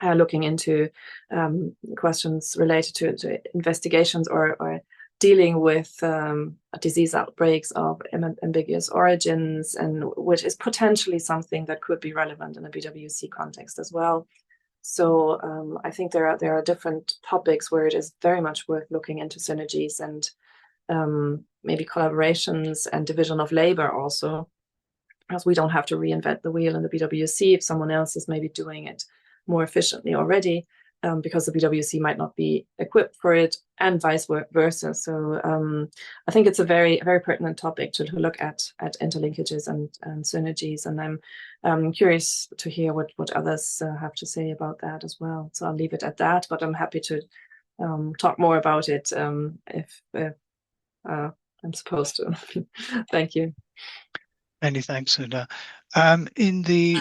looking into questions related to investigations or dealing with disease outbreaks of ambiguous origins, and which is potentially something that could be relevant in a BWC context as well. So I think there are different topics where it is very much worth looking into synergies and maybe collaborations and division of labor also, because we don't have to reinvent the wheel in the BWC if someone else is maybe doing it more efficiently already, because the BWC might not be equipped for it, and vice versa. So I think it's a very, very pertinent topic to look at interlinkages and synergies, and I'm curious to hear what others have to say about that as well. So I'll leave it at that, but I'm happy to talk more about it if I'm supposed to. Thank you. Many thanks, Una. In the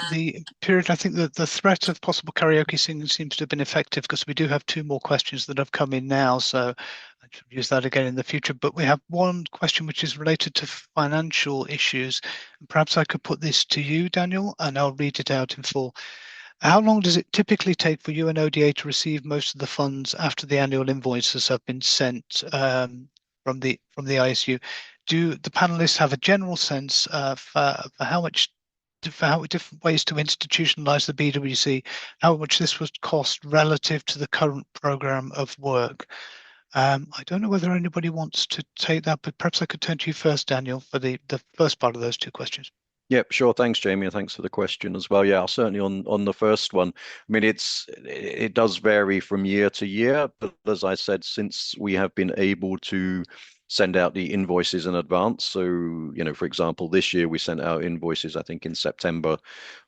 period, I think that the threat of possible karaoke singing seems to have been effective, because we do have 2 more questions that have come in now, so I should use that again in the future. But we have one question which is related to financial issues. Perhaps I could put this to you, Daniel, and I'll read it out in full. How long does it typically take for UNODA to receive most of the funds after the annual invoices have been sent from the ISU? Do the panelists have a general sense for how different ways to institutionalize the BWC, how much this would cost relative to the current program of work? I don't know whether anybody wants to take that, but perhaps I could turn to you first, Daniel, for the first part of those 2 questions. Yep, sure. Thanks, Jamie, and thanks for the question as well. Yeah, certainly on the first one. I mean, it does vary from year to year, but as I said, since we have been able to send out the invoices in advance. So, for example, this year we sent out invoices, I think, in September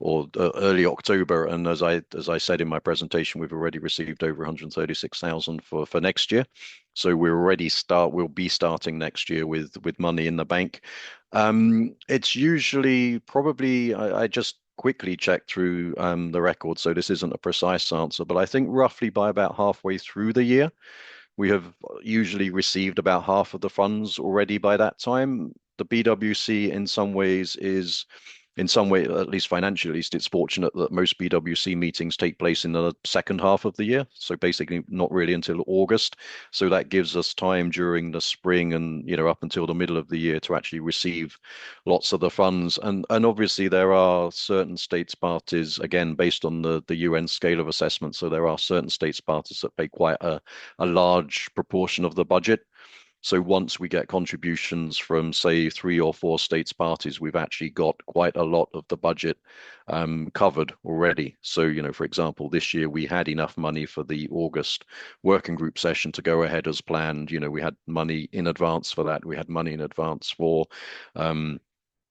or early October. And as I said in my presentation, we've already received over 136,000 for next year. So we'll be starting next year with money in the bank. It's usually probably, I just quickly checked through the record, so this isn't a precise answer, but I think roughly by about halfway through the year, we have usually received about half of the funds already by that time. The BWC in some ways, at least financially, at least it's fortunate that most BWC meetings take place in the second half of the year. So basically not really until August. So that gives us time during the spring and, up until the middle of the year to actually receive lots of the funds. And obviously there are certain states parties, again, based on the UN scale of assessment. So there are certain states parties that pay quite a large proportion of the budget. So once we get contributions from, say, 3 or 4 states parties, we've actually got quite a lot of the budget covered already. So, for example, this year we had enough money for the August working group session to go ahead as planned. We had money in advance for that. We had money in advance for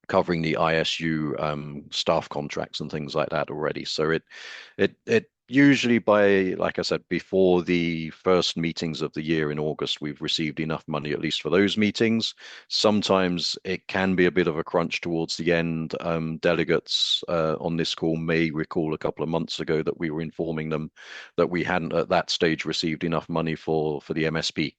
covering the ISU staff contracts and things like that already. So it usually by, like I said, before the first meetings of the year in August, we've received enough money, at least for those meetings. Sometimes it can be a bit of a crunch towards the end. Delegates on this call may recall a couple of months ago that we were informing them that we hadn't at that stage received enough money for the MSP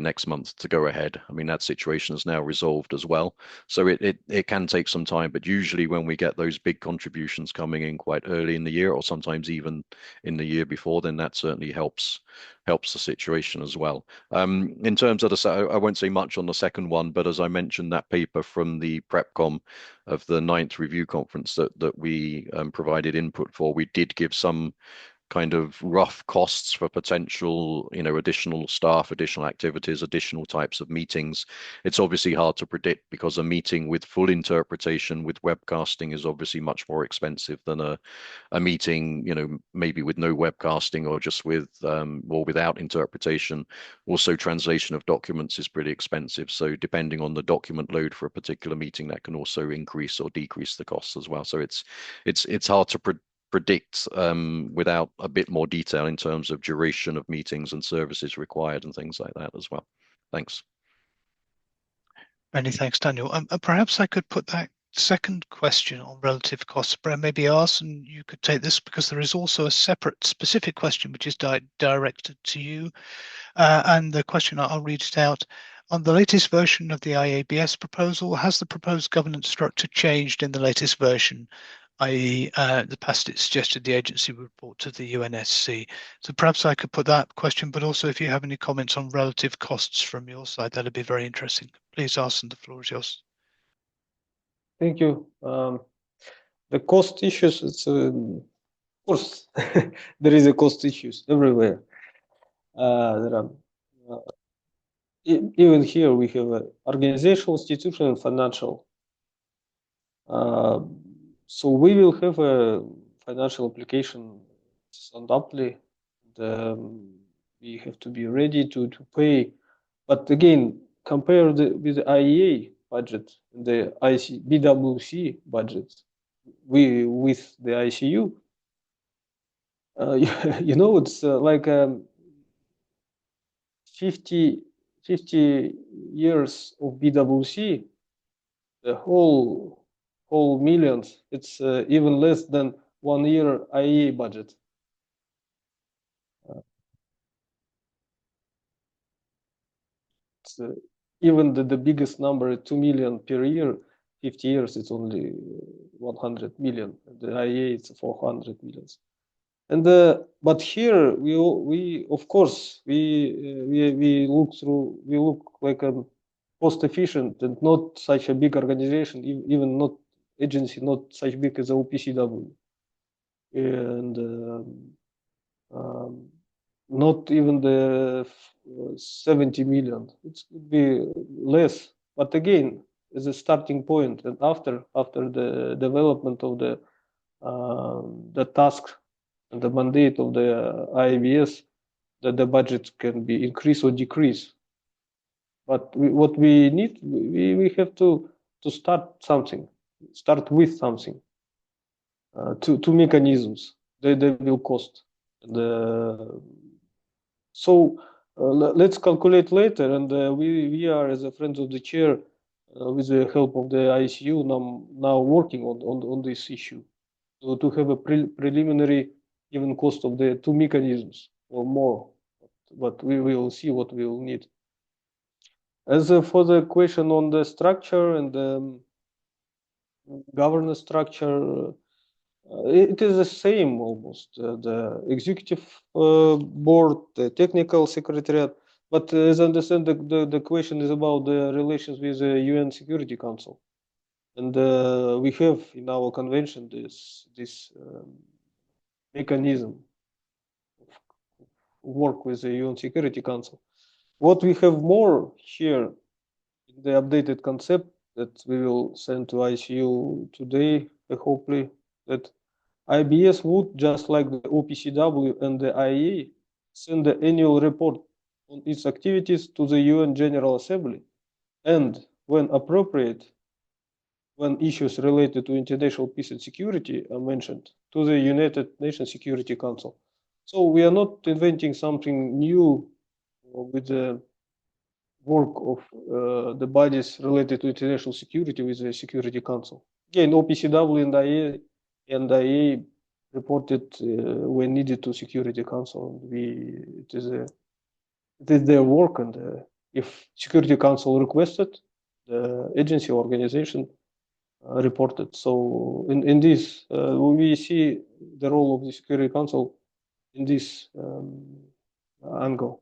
next month to go ahead. I mean, that situation is now resolved as well. So it can take some time, but usually when we get those big contributions coming in quite early in the year, or sometimes even in the year before, then that certainly helps the situation as well. In terms of I won't say much on the second one, but as I mentioned, that paper from the PrepCom of the 9th review conference that we provided input for, we did give some kind of rough costs for potential, additional staff, additional activities, additional types of meetings. It's obviously hard to predict because a meeting with full interpretation with webcasting is obviously much more expensive than a meeting, maybe with no webcasting or just with or without interpretation. Also, translation of documents is pretty expensive. So depending on the document load for a particular meeting, that can also increase or decrease the costs as well. So it's hard to predict without a bit more detail in terms of duration of meetings and services required and things like that as well. Thanks. Many thanks, Daniel. Perhaps I could put that second question on relative costs, but maybe ask, and you could take this because there is also a separate specific question which is directed to you. And the question, I'll read it out. On the latest version of the IABS proposal, has the proposed governance structure changed in the latest version? i.e. the past it suggested the agency would report to the UNSC. So perhaps I could put that question, but also if you have any comments on relative costs from your side, that'd be very interesting. Please, Arsene, the floor is yours. Thank you. The cost issues, it's of course there is a cost issues everywhere. There are even here we have organizational, institutional, and financial. So we will have a financial application undoubtedly. We have to be ready to pay, but again, compare with the IEA budget, the BWC budget, with the ICU. It's like 50 years of BWC, the whole millions. It's even less than 1 year IEA budget. Even the biggest number, 2 million per year, 50 years, it's only 100 million. The IEA, it's 400 millions. And but here we of course we look like a cost efficient and not such a big organization, even not agency, not such big as the OPCW, and not even the 70 million. It could be less, but again, as a starting point, and after the development of the task and the mandate of the IABS, that the budget can be increased or decreased. But what we need, we have to start with something. Two mechanisms. They will cost. So let's calculate later, and we are, as a friends of the chair, with the help of the ICU, now working on this issue, to have a preliminary even cost of the two mechanisms or more, but we will see what we will need. As for the question on the structure and the governance structure, it is the same almost. The executive board, the technical secretariat, but as I understand, the question is about the relations with the UN Security Council, and we have in our convention this mechanism of work with the UN Security Council. What we have more here in the updated concept that we will send to ICU today, hopefully, that IBS would, just like the OPCW and the IEA, send the annual report on its activities to the UN General Assembly, and when appropriate, when issues related to international peace and security are mentioned, to the United Nations Security Council. So we are not inventing something new with the work of the bodies related to international security with the Security Council. Again, OPCW and IEA reported when needed to Security Council. It is their work, and if Security Council requested, the agency or organization reported. So in this, we see the role of the Security Council in this angle.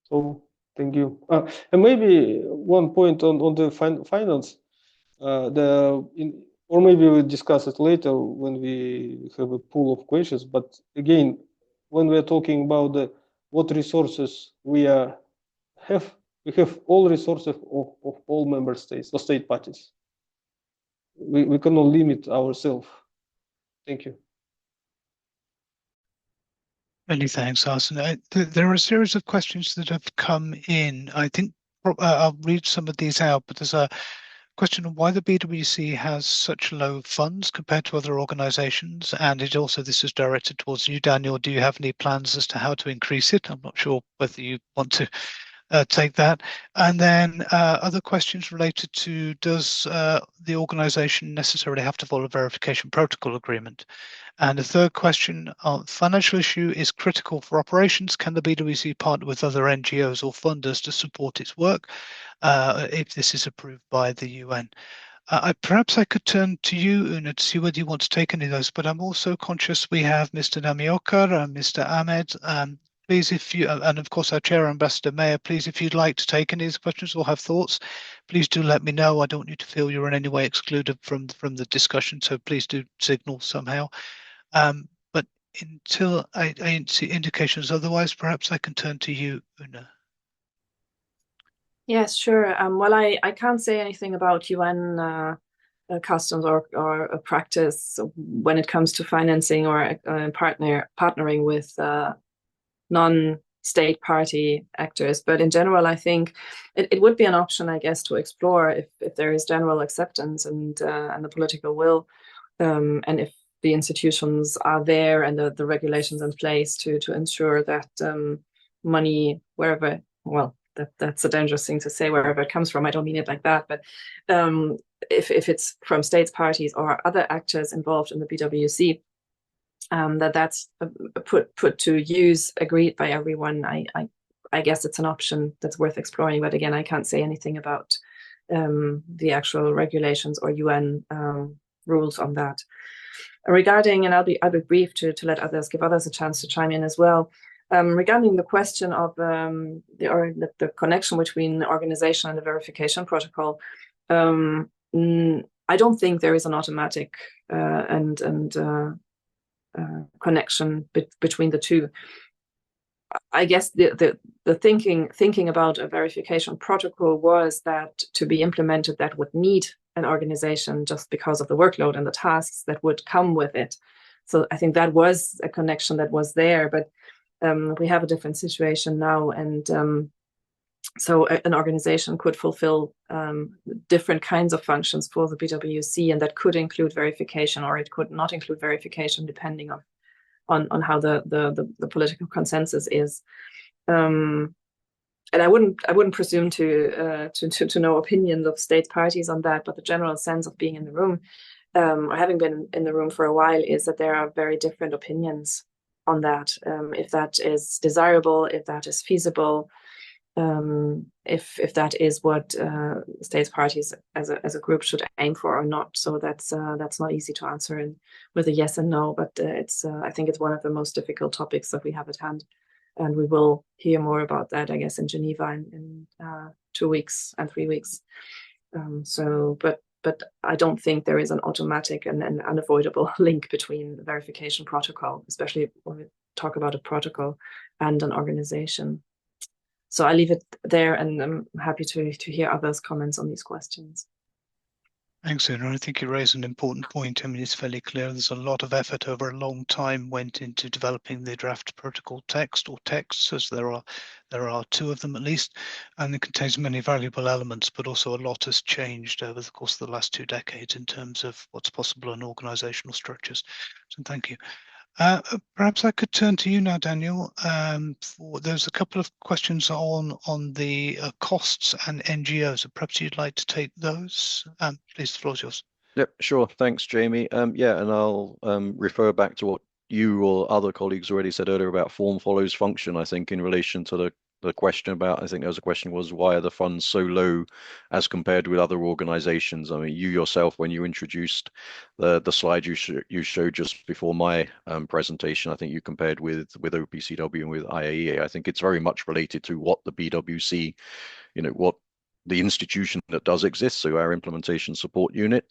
So thank you. And maybe one point on the finance, or maybe we'll discuss it later when we have a pool of questions. But again, when we're talking about what resources we have all resources of all member states or state parties. We cannot limit ourselves. Thank you. Many thanks, Arsen. There are a series of questions that have come in. I think I'll read some of these out, but there's a question on why the BWC has such low funds compared to other organizations. And this is directed towards you, Daniel. Do you have any plans as to how to increase it? I'm not sure whether you want to take that. And then other questions related to, does the organization necessarily have to follow a verification protocol agreement? And the third question, financial issue is critical for operations. Can the BWC partner with other NGOs or funders to support its work if this is approved by the UN? Perhaps I could turn to you, Una, to see whether you want to take any of those, but I'm also conscious we have Mr. Namiokar and Mr. Ahmed. Please, if you, and of course our Chair, Ambassador Mayer, please, if you'd like to take any of these questions or have thoughts, please do let me know. I don't want you to feel you're in any way excluded from the discussion, so please do signal somehow. But until I see indications otherwise, perhaps I can turn to you, Una. Yes, sure. Well, I can't say anything about UN customs or practice when it comes to financing or partnering with non-state party actors. But in general, I think it would be an option, I guess, to explore if there is general acceptance and the political will, and if the institutions are there and the regulations in place to ensure that money, wherever, well, that's a dangerous thing to say, wherever it comes from. I don't mean it like that, but if it's from states parties or other actors involved in the BWC, that's put to use, agreed by everyone, I guess it's an option that's worth exploring. But again, I can't say anything about the actual regulations or UN rules on that. Regarding, and I'll be brief to let others, give others a chance to chime in as well. Regarding the question of the connection between the organization and the verification protocol, I don't think there is an automatic connection between the two. I guess the thinking about a verification protocol was that to be implemented, that would need an organization just because of the workload and the tasks that would come with it. So I think that was a connection that was there, but we have a different situation now, and so an organization could fulfill different kinds of functions for the BWC, and that could include verification, or it could not include verification, depending on how the political consensus is. And I wouldn't presume to know opinions of state parties on that, but the general sense of being in the room, or having been in the room for a while, is that there are very different opinions on that. If that is desirable, if that is feasible, if that is what states parties as a group should aim for or not. So that's not easy to answer with a yes and no, but I think it's one of the most difficult topics that we have at hand. And we will hear more about that, I guess, in Geneva in 2 weeks and 3 weeks. But I don't think there is an automatic and an unavoidable link between the verification protocol, especially when we talk about a protocol and an organization. So I leave it there, and I'm happy to hear others' comments on these questions. Thanks, Una. I think you raise an important point. I mean, it's fairly clear there's a lot of effort over a long time went into developing the draft protocol text, or texts, as there are 2 of them at least, and it contains many valuable elements, but also a lot has changed over the course of the last 2 decades in terms of what's possible in organizational structures. So thank you. Perhaps I could turn to you now, Daniel. There's a couple of questions on the costs and NGOs. Perhaps you'd like to take those. Please, the floor is yours. Yep, sure. Thanks, Jamie. Yeah, and I'll refer back to what you or other colleagues already said earlier about form follows function, I think, in relation to the question about, I think there was a question was, why are the funds so low as compared with other organizations? I mean, you yourself, when you introduced the slide you showed just before my presentation, I think you compared with OPCW and with IAEA. I think it's very much related to what the BWC, what the institution that does exist, so our implementation support unit,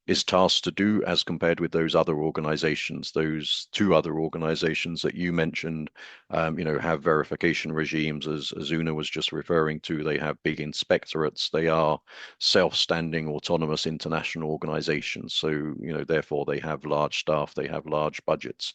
is tasked to do as compared with those other organizations. Those two other organizations that you mentioned, have verification regimes, as Una was just referring to. They have big inspectorates. They are self-standing, autonomous international organizations. So, therefore they have large staff, they have large budgets.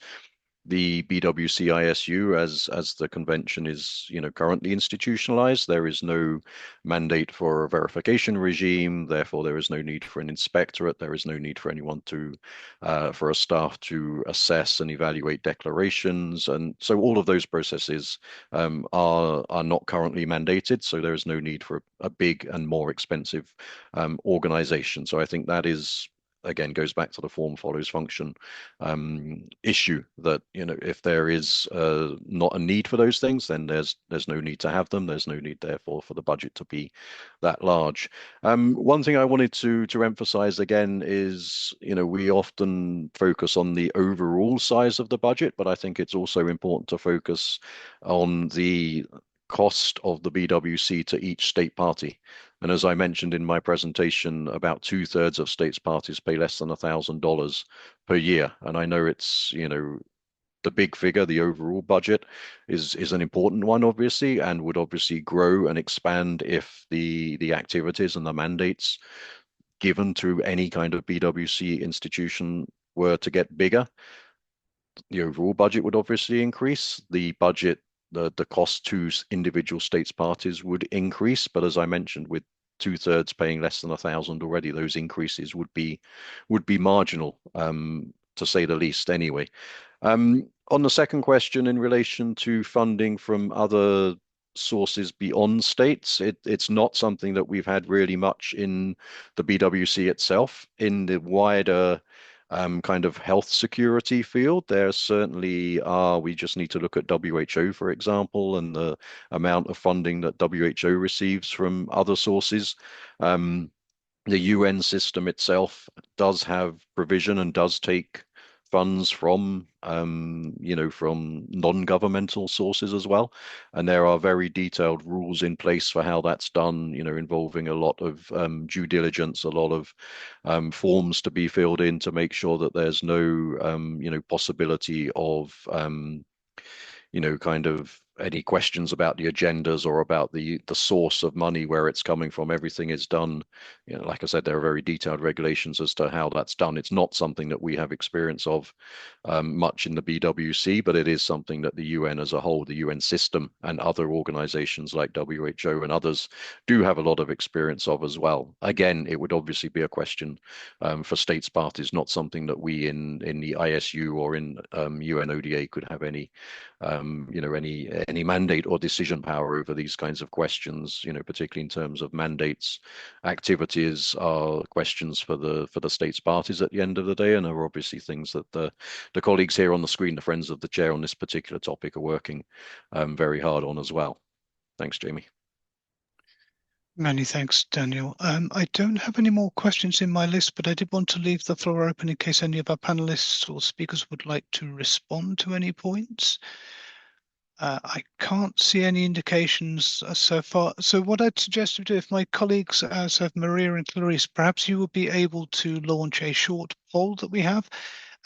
The BWC-ISU, as the convention is, currently institutionalized, there is no mandate for a verification regime. Therefore, there is no need for an inspectorate. There is no need for anyone for a staff to assess and evaluate declarations. And so all of those processes are not currently mandated. So there is no need for a big and more expensive organization. So I think that is, again, goes back to the form follows function issue, that if there is not a need for those things, then there's no need to have them. There's no need, therefore, for the budget to be that large. One thing I wanted to emphasize again is, we often focus on the overall size of the budget, but I think it's also important to focus on the cost of the BWC to each state party. And as I mentioned in my presentation, about 2/3 of states parties pay less than $1,000 per year. And I know it's, the big figure, the overall budget is an important one, obviously, and would obviously grow and expand if the activities and the mandates given to any kind of BWC institution were to get bigger. The overall budget would obviously increase. The cost to individual states parties would increase, but as I mentioned, with 2/3 paying less than 1,000 already, those increases would be marginal, to say the least. Anyway, on the second question in relation to funding from other sources beyond states, it's not something that we've had really much in the BWC itself. In the wider kind of health security field, there certainly are. We just need to look at WHO, for example, and the amount of funding that WHO receives from other sources. The UN system itself does have provision and does take funds from from non-governmental sources as well, and there are very detailed rules in place for how that's done, involving a lot of due diligence, a lot of forms to be filled in to make sure that there's no possibility of kind of any questions about the agendas or about the source of money, where it's coming from. Everything is done, like I said, there are very detailed regulations as to how that's done. It's not something that we have experience of much in the BWC, but it is something that the UN as a whole, the UN system, and other organizations like WHO and others do have a lot of experience of as well. Again, it would obviously be a question for states parties, not something that we in the ISU or in UNODA could have any mandate or decision power over these kinds of questions, particularly in terms of mandates. Activities are questions for the states parties at the end of the day, and are obviously things that the colleagues here on the screen, the friends of the chair on this particular topic, are working very hard on as well. Thanks, Jamie. Many thanks, Daniel. I don't have any more questions in my list, but I did want to leave the floor open in case any of our panelists or speakers would like to respond to any points. I can't see any indications so far. So what I'd suggest we do, if my colleagues, so if Maria and Clarice, perhaps you would be able to launch a short poll that we have.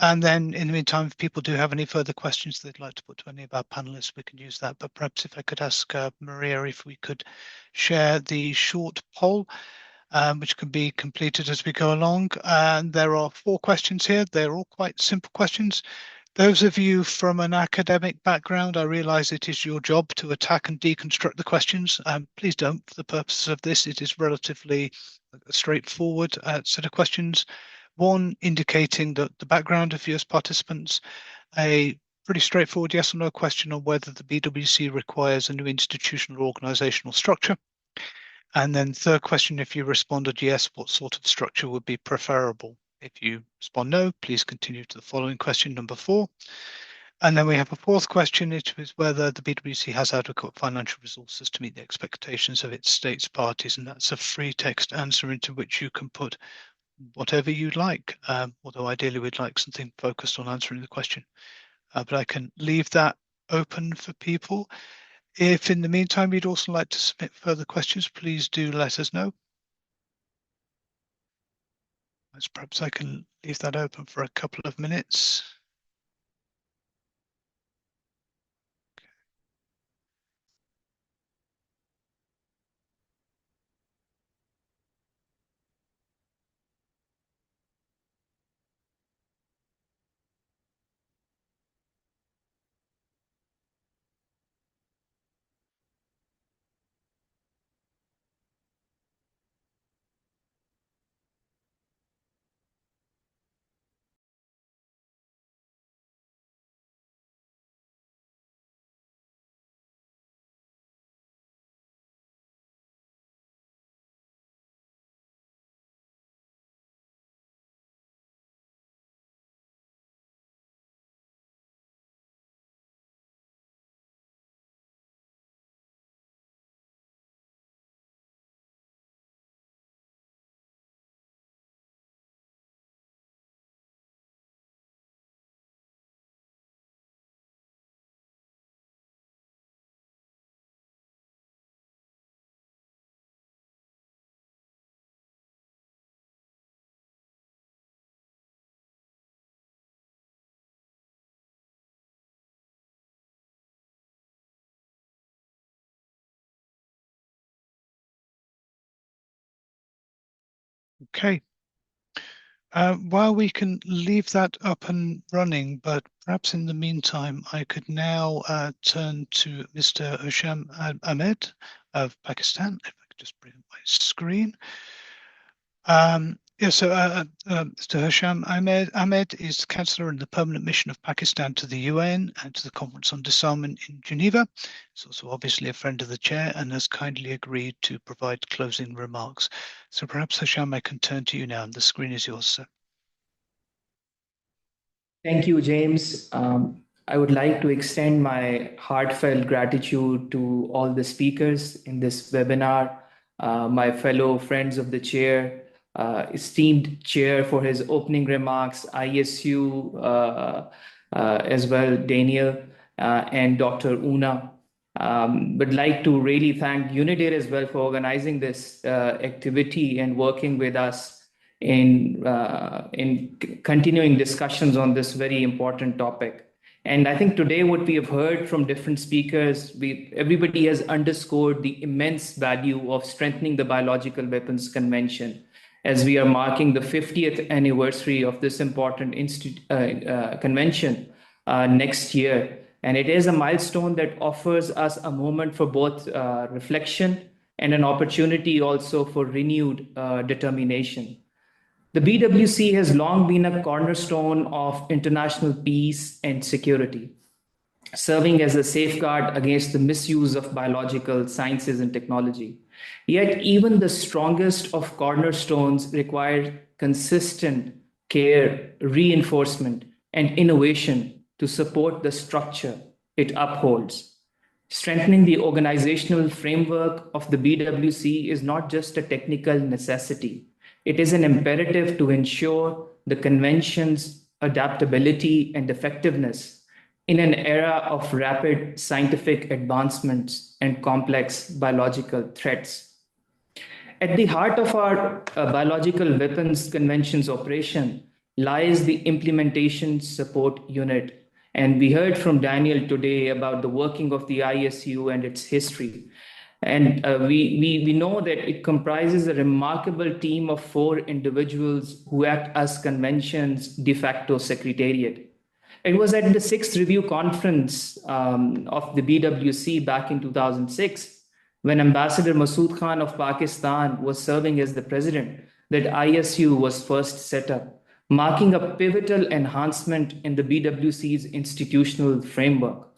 And then in the meantime, if people do have any further questions they'd like to put to any of our panelists, we can use that. But perhaps if I could ask Maria if we could share the short poll, which can be completed as we go along. And there are 4 questions here. They're all quite simple questions. Those of you from an academic background, I realize it is your job to attack and deconstruct the questions. Please don't, for the purposes of this. It is relatively straightforward set of questions. One indicating the background of US participants, a pretty straightforward yes or no question on whether the BWC requires a new institutional or organizational structure. And then third question, if you responded yes, what sort of structure would be preferable? If you respond no, please continue to the following question, number 4. And then we have a fourth question, which is whether the BWC has adequate financial resources to meet the expectations of its states parties. And that's a free text answer into which you can put whatever you'd like, although ideally we'd like something focused on answering the question. But I can leave that open for people. If in the meantime you'd also like to submit further questions, please do let us know. Perhaps I can leave that open for a couple of minutes. Okay. While we can leave that up and running, but perhaps in the meantime, I could now turn to Mr. Husham Ahmed of Pakistan. If I could just bring up my screen. Mr. Husham Ahmed is Counselor in the Permanent Mission of Pakistan to the UN and to the Conference on Disarmament in Geneva. He's also obviously a friend of the chair and has kindly agreed to provide closing remarks. So perhaps, Husham, I can turn to you now, and the screen is yours, sir. Thank you, James. I would like to extend my heartfelt gratitude to all the speakers in this webinar, my fellow friends of the chair, esteemed chair for his opening remarks, ISU as well, Daniel, and Dr. Una. Would like to really thank UNIDIR as well for organizing this activity and working with us in continuing discussions on this very important topic. And I think today what we have heard from different speakers, everybody has underscored the immense value of strengthening the Biological Weapons Convention as we are marking the 50th anniversary of this important convention next year. And it is a milestone that offers us a moment for both reflection and an opportunity also for renewed determination. The BWC has long been a cornerstone of international peace and security, serving as a safeguard against the misuse of biological sciences and technology. Yet even the strongest of cornerstones require consistent care, reinforcement, and innovation to support the structure it upholds. Strengthening the organizational framework of the BWC is not just a technical necessity. It is an imperative to ensure the convention's adaptability and effectiveness in an era of rapid scientific advancements and complex biological threats. At the heart of our Biological Weapons Convention's operation lies the Implementation Support Unit. And we heard from Daniel today about the working of the ISU and its history. And we know that it comprises a remarkable team of 4 individuals who act as convention's de facto secretariat. It was at the 6th Review Conference of the BWC back in 2006, when Ambassador Masood Khan of Pakistan was serving as the president, that ISU was first set up, marking a pivotal enhancement in the BWC's institutional framework.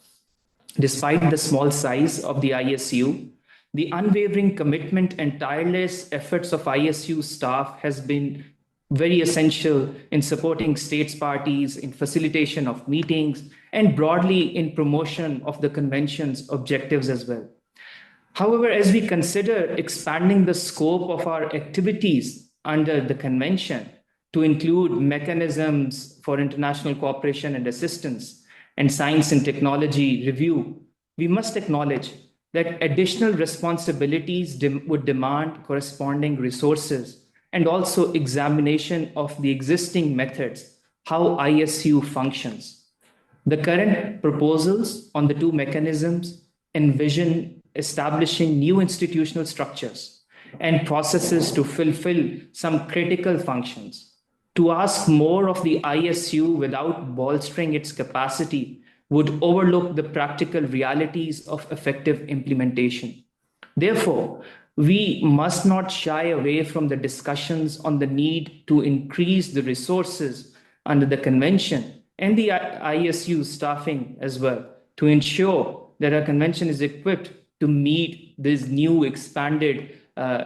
Despite the small size of the ISU, the unwavering commitment and tireless efforts of ISU staff has been very essential in supporting states parties, in facilitation of meetings, and broadly in promotion of the convention's objectives as well. However, as we consider expanding the scope of our activities under the convention to include mechanisms for international cooperation and assistance and science and technology review, we must acknowledge that additional responsibilities would demand corresponding resources and also examination of the existing methods, how ISU functions. The current proposals on the two mechanisms envision establishing new institutional structures and processes to fulfill some critical functions. To ask more of the ISU without bolstering its capacity would overlook the practical realities of effective implementation. Therefore, we must not shy away from the discussions on the need to increase the resources under the convention and the ISU staffing as well to ensure that our convention is equipped to meet these new expanded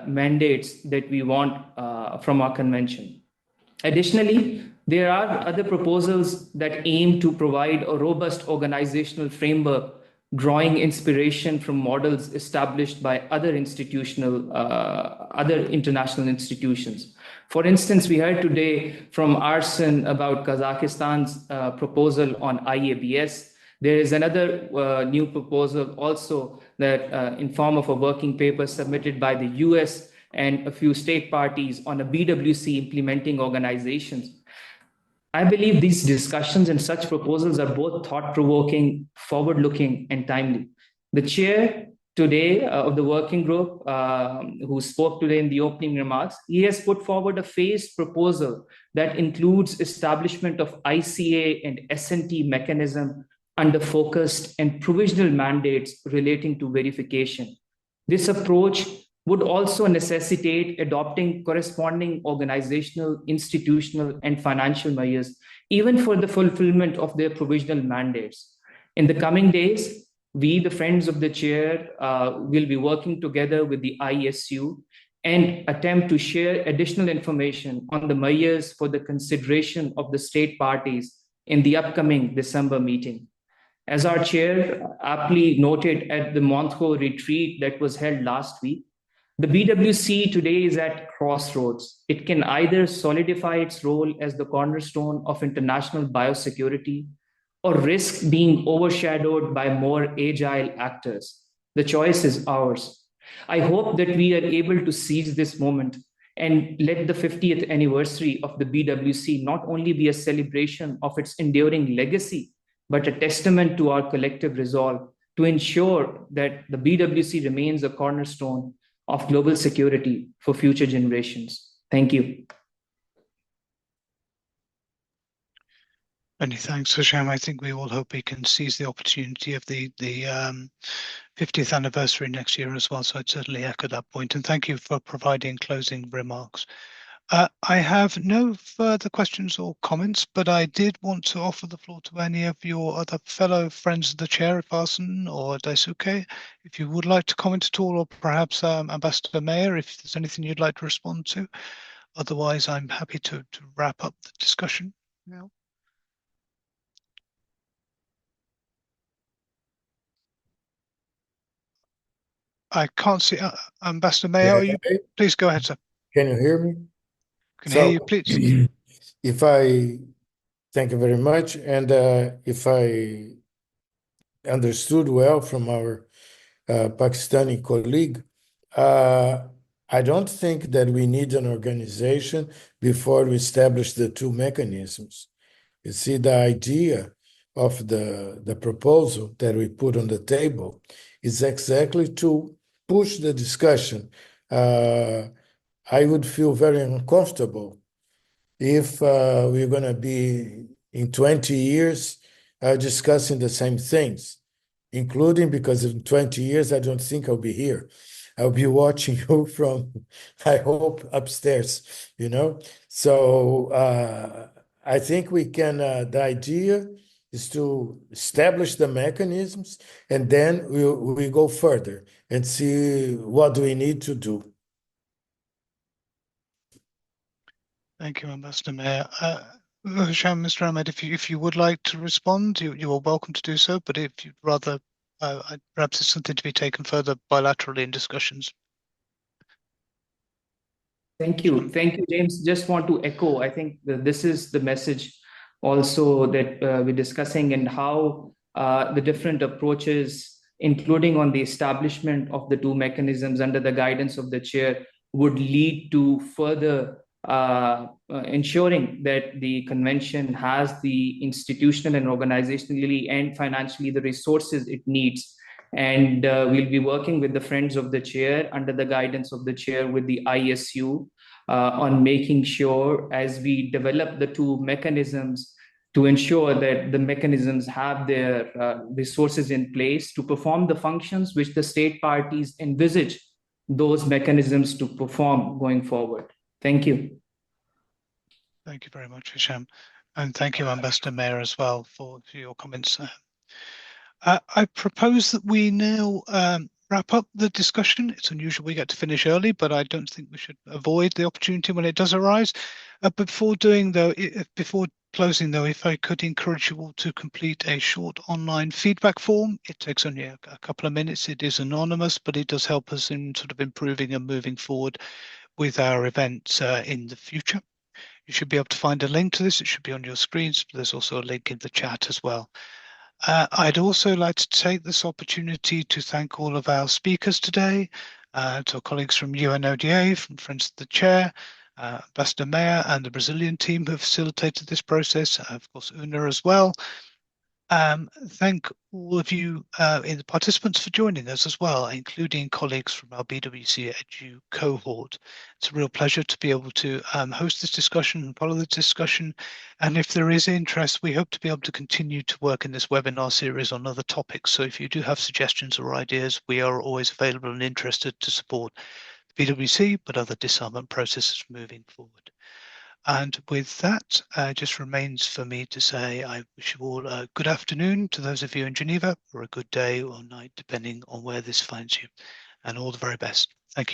mandates that we want from our convention. Additionally, there are other proposals that aim to provide a robust organizational framework, drawing inspiration from models established by other international institutions. For instance, we heard today from Arsen about Kazakhstan's proposal on IABS. There is another new proposal also that in form of a working paper submitted by the US and a few state parties on a BWC implementing organizations. I believe these discussions and such proposals are both thought-provoking, forward-looking, and timely. The chair today of the working group, who spoke today in the opening remarks, he has put forward a phased proposal that includes establishment of ICA and SNT mechanism under focused and provisional mandates relating to verification. This approach would also necessitate adopting corresponding organizational, institutional, and financial measures, even for the fulfillment of their provisional mandates. In the coming days, we, the friends of the chair, will be working together with the ISU and attempt to share additional information on the measures for the consideration of the state parties in the upcoming December meeting. As our chair aptly noted at the Montreux retreat that was held last week, the BWC today is at crossroads. It can either solidify its role as the cornerstone of international biosecurity or risk being overshadowed by more agile actors. The choice is ours. I hope that we are able to seize this moment and let the 50th anniversary of the BWC not only be a celebration of its enduring legacy, but a testament to our collective resolve to ensure that the BWC remains a cornerstone of global security for future generations. Thank you. Many thanks, Hisham. I think we all hope we can seize the opportunity of the 50th anniversary next year as well. So I'd certainly echo that point. And thank you for providing closing remarks. I have no further questions or comments, but I did want to offer the floor to any of your other fellow friends of the chair, if Arsen or Daisuke, if you would like to comment at all, or perhaps Ambassador Mayer, if there's anything you'd like to respond to. Otherwise, I'm happy to wrap up the discussion now. I can't see Ambassador Mayer. Are you? Please go ahead, sir. Can you hear me? Can hear you, please. Thank you very much. And if I understood well from our Pakistani colleague, I don't think that we need an organization before we establish the two mechanisms. You see, the idea of the proposal that we put on the table is exactly to push the discussion. I would feel very uncomfortable if we're going to be in 20 years discussing the same things, including because in 20 years, I don't think I'll be here. I'll be watching you from, I hope, upstairs, you know? So I think we can, the idea is to establish the mechanisms, and then we go further and see what do we need to do. Thank you, Ambassador Mayer. Hisham, Mr. Ahmed, if you would like to respond, you are welcome to do so. But if you'd rather, perhaps it's something to be taken further bilaterally in discussions. Thank you. Thank you, James. Just want to echo, I think this is the message also that we're discussing, and how the different approaches, including on the establishment of the two mechanisms under the guidance of the chair, would lead to further ensuring that the convention has the institutional and organizationally and financially the resources it needs. And we'll be working with the friends of the chair under the guidance of the chair with the ISU on making sure, as we develop the two mechanisms, to ensure that the mechanisms have their resources in place to perform the functions which the state parties envisage those mechanisms to perform going forward. Thank you. Thank you very much, Hisham. And thank you, Ambassador Mayer, as well, for your comments. I propose that we now wrap up the discussion. It's unusual we get to finish early, but I don't think we should avoid the opportunity when it does arise. Before closing, though, if I could encourage you all to complete a short online feedback form. It takes only a couple of minutes. It is anonymous, but it does help us in sort of improving and moving forward with our events in the future. You should be able to find a link to this. It should be on your screens. There's also a link in the chat as well. I'd also like to take this opportunity to thank all of our speakers today, to our colleagues from UNODA, from Friends of the Chair, Ambassador Mayer and the Brazilian team who have facilitated this process, of course, UNA as well. Thank all of you in the participants for joining us as well, including colleagues from our BWC Edu cohort. It's a real pleasure to be able to host this discussion and follow this discussion. And if there is interest, we hope to be able to continue to work in this webinar series on other topics. So if you do have suggestions or ideas, we are always available and interested to support the BWC, but other disarmament processes moving forward. And with that, just remains for me to say I wish you all a good afternoon to those of you in Geneva, or a good day or night, depending on where this finds you, and all the very best.